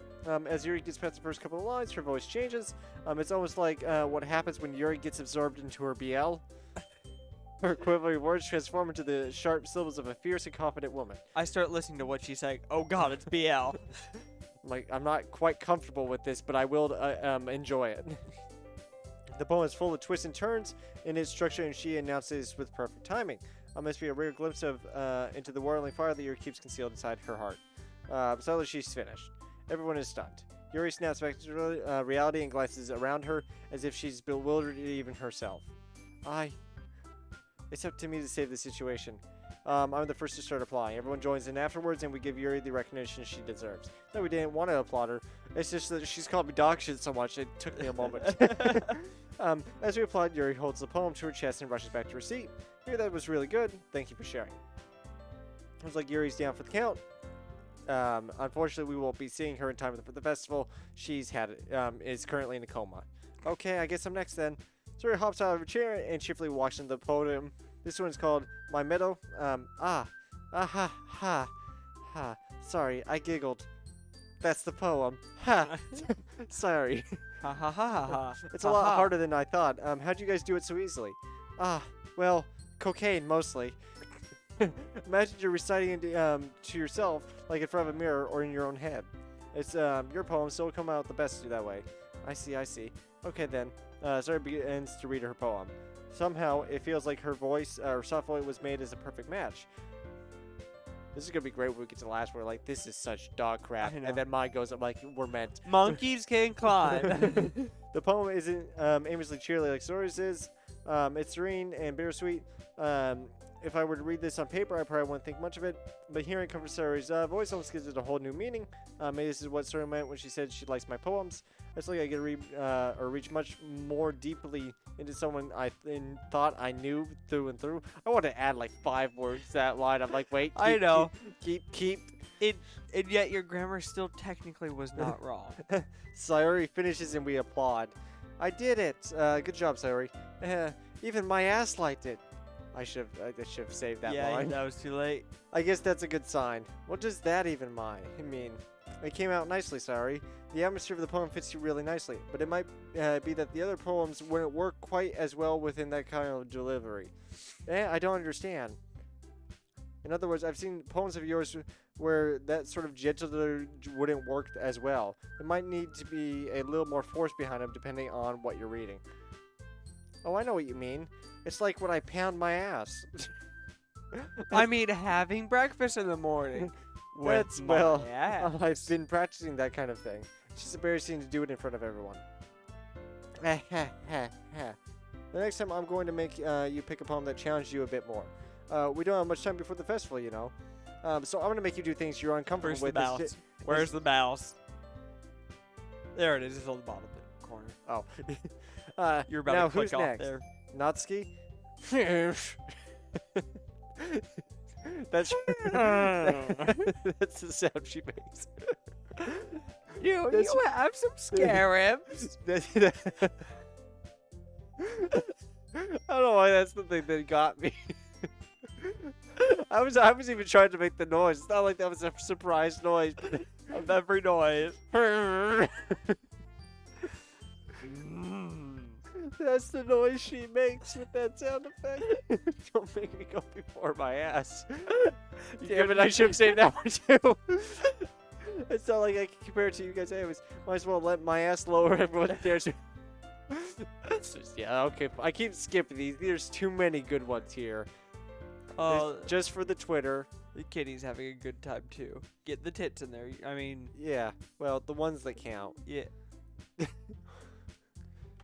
As Yuri gets past the first couple of lines, her voice changes. It's almost like what happens when Yuri gets absorbed into her BL. Her quivering words transform into the sharp syllables of a fierce and confident woman. I start listening to what she's saying. Oh God, it's BL. I'm not quite comfortable with this, but I will enjoy it. The poem is full of twists and turns in its structure, and she announces with perfect timing. Must be a rare glimpse of into the whirling fire the year keeps concealed inside her heart. Suddenly she's finished. Everyone is stunned. Yuri snaps back to reality and glances around her as if she's bewildered even herself. It's up to me to save the situation. I'm the first to start applying. Everyone joins in afterwards, and we give Yuri the recognition she deserves. No, we didn't want to applaud her. It's just that she's called me dog shit so much, it took me a moment. As we applaud, Yuri holds the poem to her chest and rushes back to her seat. Yuri, that was really good. Thank you for sharing. Looks like Yuri's down for the count. Unfortunately, we won't be seeing her in time for the festival. She's is currently in a coma. Okay, I guess I'm next then. Yuri hops out of her chair and cheerfully walks into the podium. This one's called My Meadow. Sorry, I giggled. That's the poem. Ha! Sorry. Ha ha ha ha ha. It's a lot harder than I thought. How'd you guys do it so easily? Well, cocaine mostly. Imagine you're reciting it to yourself, like in front of a mirror or in your own head. It's your poem, so it'll come out the best that way. I see. Okay then. Sarah begins to read her poem. Somehow, it feels like her voice, or soft voice, was made as a perfect match. This is gonna be great when we get to the last word. Like, this is such dog crap, and then mine goes up like we're meant. Monkeys can climb. The poem isn't aimlessly cheerily like stories is. It's serene and bittersweet. If I were to read this on paper, I probably wouldn't think much of it. But hearing it come from Sarah's voice almost gives it a whole new meaning. Maybe this is what Sarah meant when she said she likes my poems. It's like I get to read or reach much more deeply into someone I thought I knew through and through. I want to add like 5 words to that line. I'm like, wait. I know. Keep. And yet your grammar still technically was not wrong. Sayori finishes and we applaud. I did it. Good job, Sayori. Even my ass liked it. I should have saved that line. Yeah, that was too late. I guess that's a good sign. What does that even mean? It came out nicely, sorry. The atmosphere of the poem fits you really nicely, but it might be that the other poems wouldn't work quite as well within that kind of delivery. I don't understand. In other words, I've seen poems of yours where that sort of gentler wouldn't work as well. There might need to be a little more force behind them depending on what you're reading. Oh, I know what you mean. It's like when I pound my ass. I mean, having breakfast in the morning. That's, with well, my ass. I've been practicing that kind of thing. It's just embarrassing to do it in front of everyone. The next time I'm going to make you pick a poem that challenges you a bit more. We don't have much time before the festival, you know. So I'm going to make you do things you're uncomfortable with. Where's the mouse? There it is. It's on the bottom of the corner. Oh. You're about now to click who's off next? there. Natsuki? That's the sound she makes. You have some scarabs. I don't know why that's the thing that got me. I was even trying to make the noise. It's not like that was a surprise noise. Of every noise. That's the noise she makes with that sound effect. Don't make me go before my ass. Damn it, I should have saved that one too. It's not like I can compare it to you guys. Anyways, might as well let my ass lower everyone dares to. Yeah, okay. I keep skipping these. There's too many good ones here. Just for the Twitter. The kitty's having a good time too. Get the tits in there. I mean. Yeah, well, the ones that count. Yeah.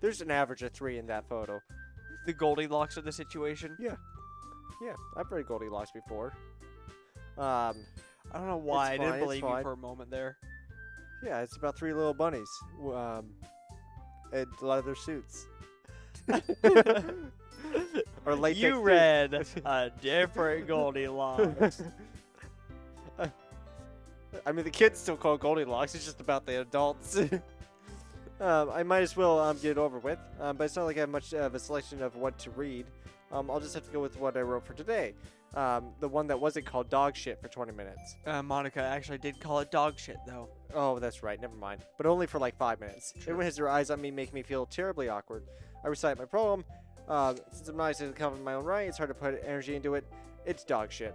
There's an average of 3 in that photo. The Goldilocks of the situation. Yeah, I've read Goldilocks before. I don't know why I didn't believe you for a moment there. Yeah, it's about 3 little bunnies. And leather suits. Or latex. You read a different Goldilocks. I mean, the kids still call it Goldilocks. It's just about the adults. I might as well get it over with. But it's not like I have much of a selection of what to read. I'll just have to go with what I wrote for today. The one that wasn't called dog shit for 20 minutes. Monica actually did call it dog shit, though. Oh, that's right. Never mind. But only for like 5 minutes. True. Everyone has their eyes on me, making me feel terribly awkward. I recite my poem. Since I'm not as confident in my own writing, it's hard to put energy into it. It's dog shit.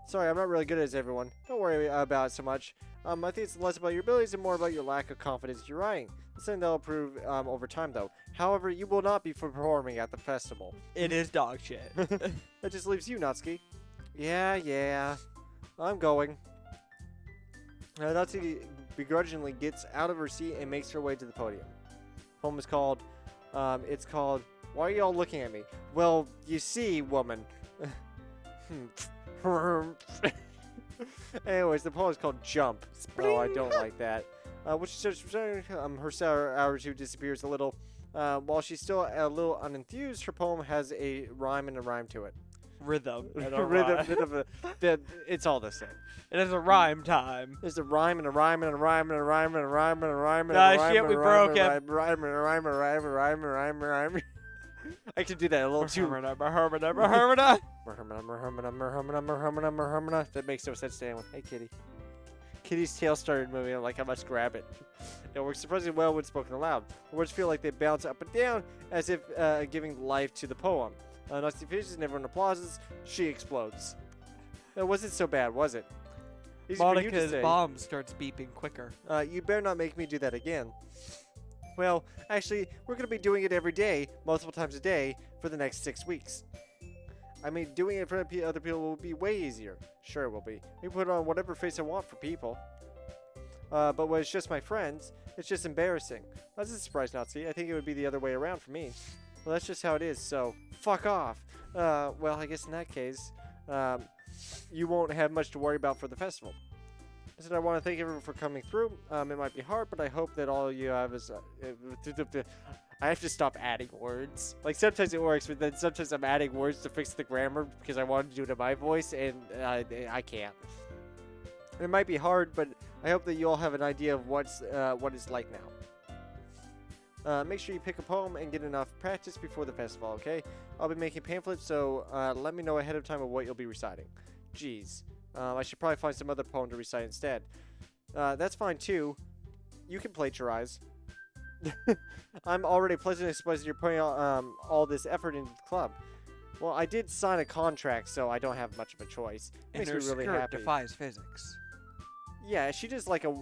Sorry, I'm not really good at it, everyone. Don't worry about it so much. I think it's less about your abilities and more about your lack of confidence in your writing. It's something that'll improve over time, though. However, you will not be performing at the festival. It is dog shit. That just leaves you, Natsuki. Yeah. I'm going. Natsuki begrudgingly gets out of her seat and makes her way to the podium. The poem is called, Why Are Y'all Looking at Me? Well, you see, woman. Anyways, the poem is called Jump. Oh, I don't like that. Which starts her sour attitude disappears a little. While she's still a little unenthused, her poem has a rhyme and a rhyme to it. Rhythm. Rhythm. It's all the same. It is a rhyme time. There's a rhyme and a rhyme and a rhyme and a rhyme and a rhyme and a rhyme and a Ah, rhyme. shit, we broke him. Rhyme and a rhyme and a rhyme and a rhyme and a rhyme and a rhyme. I can do that a little too. That makes no sense to anyone. Hey, kitty. Kitty's tail started moving. I'm like, I must grab it. It works surprisingly well when spoken aloud. The words feel like they bounce up and down as if giving life to the poem. Nasty finishes and everyone applauses. She explodes. It wasn't so bad, was it? Easy for you to Monica's say. bomb starts beeping quicker. You better not make me do that again. Well, actually, we're going to be doing it every day, multiple times a day, for the next 6 weeks. I mean, doing it in front of other people will be way easier. Sure it will be. We put on whatever face I want for people. But when it's just my friends, it's just embarrassing. That's a surprise, Nazi. I think it would be the other way around for me. Well, that's just how it is, so fuck off. Well, I guess in that case, you won't have much to worry about for the festival. I said I want to thank everyone for coming through. It might be hard, but I hope that all you have is... I have to stop adding words. Like, sometimes it works, but then sometimes I'm adding words to fix the grammar because I wanted to do it in my voice, and I can't. It might be hard, but I hope that you all have an idea of what it's like now. Make sure you pick a poem and get enough practice before the festival, okay? I'll be making pamphlets, so let me know ahead of time of what you'll be reciting. Jeez. I should probably find some other poem to recite instead. That's fine, too. You can plagiarize. I'm already pleasantly surprised you're putting all this effort into the club. Well, I did sign a contract, so I don't have much of a choice. It And makes her me really skirt happy. defies physics. Yeah, she does like a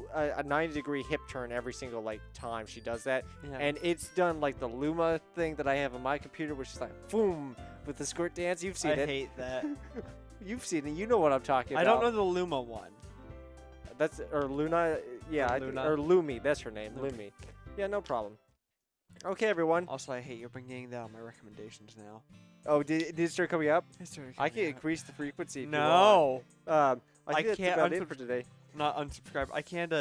90-degree hip turn every single time she does that. Yeah. And it's done like the Luma thing that I have on my computer, which is like, boom, with the skirt dance. You've seen I it. hate that. You've seen it. You know what I'm talking about. I don't know the Luma one. That's, or Luna. Yeah, Luna. or Lumi. That's her name. Lumi. Lumi. Yeah, no problem. Okay, everyone. Also, I hate you're bringing down my recommendations now. Oh, did it start coming up? I can increase the frequency if you want. No. I think that's can't about it for today. Not unsubscribe. I can't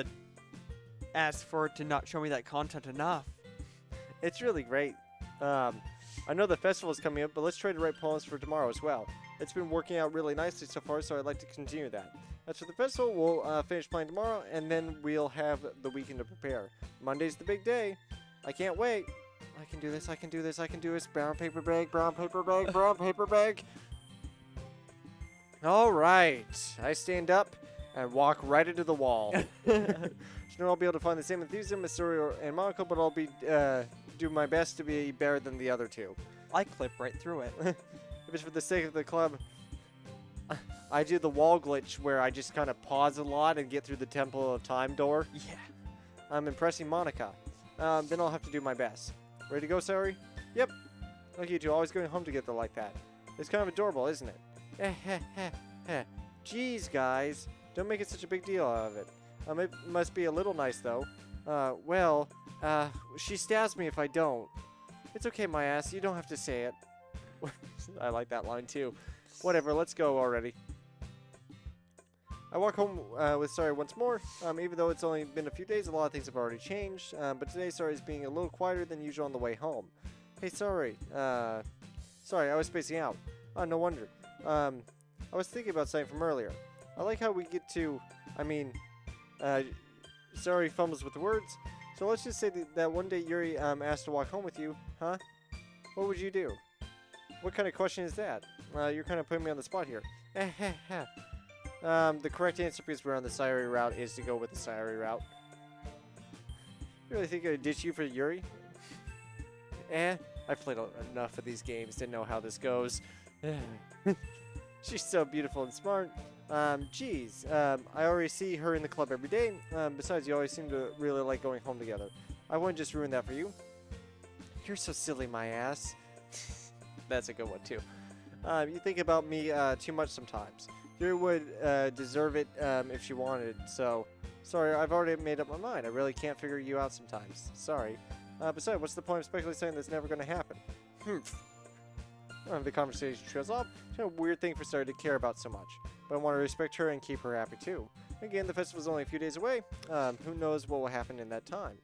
ask for it to not show me that content enough. It's really great. I know the festival is coming up, but let's try to write poems for tomorrow as well. It's been working out really nicely so far, so I'd like to continue that. As for the festival, we'll finish playing tomorrow, and then we'll have the weekend to prepare. Monday's the big day. I can't wait. I can do this, I can do this, I can do this. Brown paper bag, brown paper bag, brown paper bag. All right. I stand up and walk right into the wall. So I'll be able to find the same enthusiasm as Suri and Monaco, but I'll be do my best to be better than the other two. I clip right through it. If it's for the sake of the club, I do the wall glitch where I just kind of pause a lot and get through the Temple of Time door. Yeah. I'm impressing Monica. Then I'll have to do my best. Ready to go, Suri? Yep. Look at you two, always going home together like that. It's kind of adorable, isn't it? Jeez, guys. Don't make it such a big deal out of it. It must be a little nice, though. She stabs me if I don't. It's okay, my ass. You don't have to say it. I like that line, too. Whatever, let's go already. I walk home with Sari once more. Even though it's only been a few days, a lot of things have already changed. But today, Sari is being a little quieter than usual on the way home. Hey, Sari. Sorry, I was spacing out. Oh, no wonder. I was thinking about something from earlier. I like how we get to... Sari fumbles with the words. So let's just say that one day Yuri asked to walk home with you, huh? What would you do? What kind of question is that? You're kind of putting me on the spot here. The correct answer, because we're on the Sayuri route, is to go with the Sayuri route. You really think I'd ditch you for Yuri? I I've played enough of these games to know how this goes. She's so beautiful and smart. Geez, I already see her in the club every day. Besides, you always seem to really like going home together. I wouldn't just ruin that for you. You're so silly, my ass. That's a good one, too. You think about me too much sometimes. You would deserve it if she wanted. So, sorry, I've already made up my mind. I really can't figure you out sometimes. Sorry. Besides, what's the point of speculating saying that's never going to happen? The conversation trails off. It's a weird thing for Sarah to care about so much. But I want to respect her and keep her happy too. Again, the festival's only a few days away. Who knows what will happen in that time.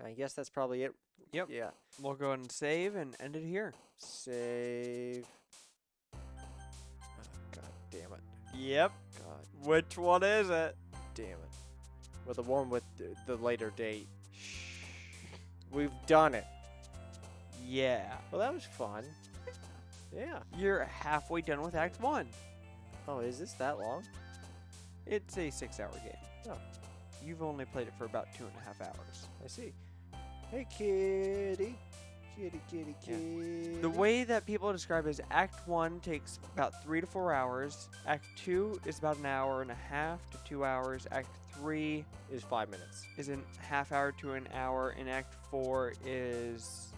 I guess that's probably it. Yep. Yeah. We'll go ahead and save and end it here. Save. Oh, God damn it. Yep. God Which one is it? damn it. Well, the one with the later date. We've done it. Yeah. Well, that was fun. Yeah. You're halfway done with Act 1. Oh, is this that long? It's a 6-hour game. Oh. You've only played it for about 2.5 hours. I see. Hey, kitty. Kitty, kitty, Yeah. kitty. The way that people describe it is Act 1 takes about 3 to 4 hours. Act 2 is about 1.5 to 2 hours. Act 3 is 5 minutes. is a half hour to an hour. And Act 4 is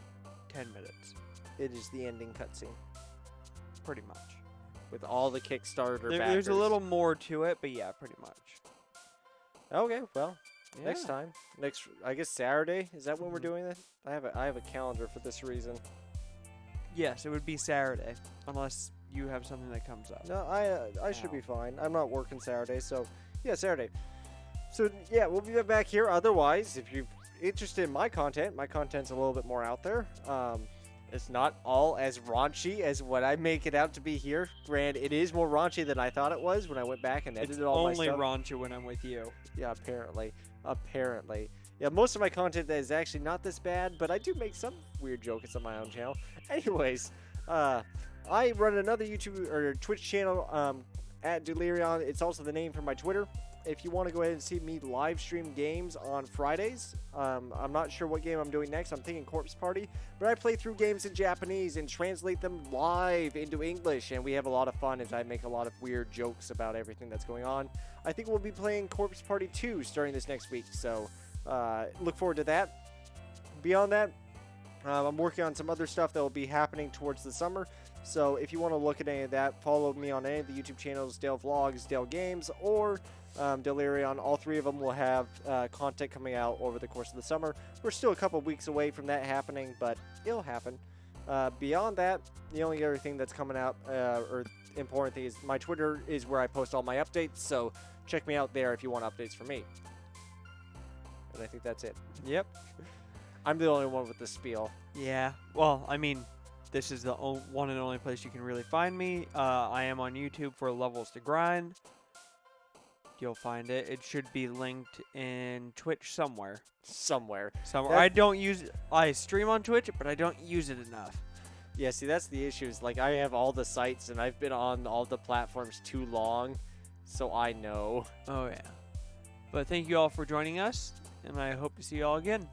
10 minutes. It is the ending cutscene Pretty much. with all the Kickstarter There's a backers. little more to it, but yeah, pretty much. Okay, well, next Yeah. time. I guess Saturday. Is that when we're doing it? I have a calendar for this reason. Yes, it would be Saturday, unless you have something that comes up. No, I should be fine. I'm not working Saturday, so yeah, Saturday. So yeah, we'll be back here. Otherwise, if you're interested in my content's a little bit more out there. It's not all as raunchy as what I make it out to be here. Granted, it is more raunchy than I thought it was when I went back and edited It's all my only stuff. raunchy when I'm with you. Yeah, apparently. Yeah, most of my content is actually not this bad, but I do make some weird jokes on my own channel. Anyways, I run another YouTube or Twitch channel at Dellierian. It's also the name for my Twitter. If you want to go ahead and see me live stream games on Fridays, I'm not sure what game I'm doing next. I'm thinking Corpse Party, but I play through games in Japanese and translate them live into English, and we have a lot of fun as I make a lot of weird jokes about everything that's going on. I think we'll be playing Corpse Party 2 starting this next week, so look forward to that. Beyond that, I'm working on some other stuff that will be happening towards the summer. So if you want to look at any of that, follow me on any of the YouTube channels, Dale Vlogs, Dale Games, or Dellierian. All three of them will have content coming out over the course of the summer. We're still a couple weeks away from that happening, but it'll happen. Beyond that, the only other thing that's coming out, or important thing, is my Twitter is where I post all my updates, so check me out there if you want updates from me. And I think that's it. Yep. I'm the only one with the spiel. Yeah. Well, I mean, this is the one and only place you can really find me. I am on YouTube for Levels to Grind. You'll find it. It should be linked in Twitch somewhere. Somewhere. I stream on Twitch, but I don't use it enough. Yeah, see, that's the issue. Is like I have all the sites, and I've been on all the platforms too long, so I know. Oh, yeah. But thank you all for joining us, and I hope to see you all again.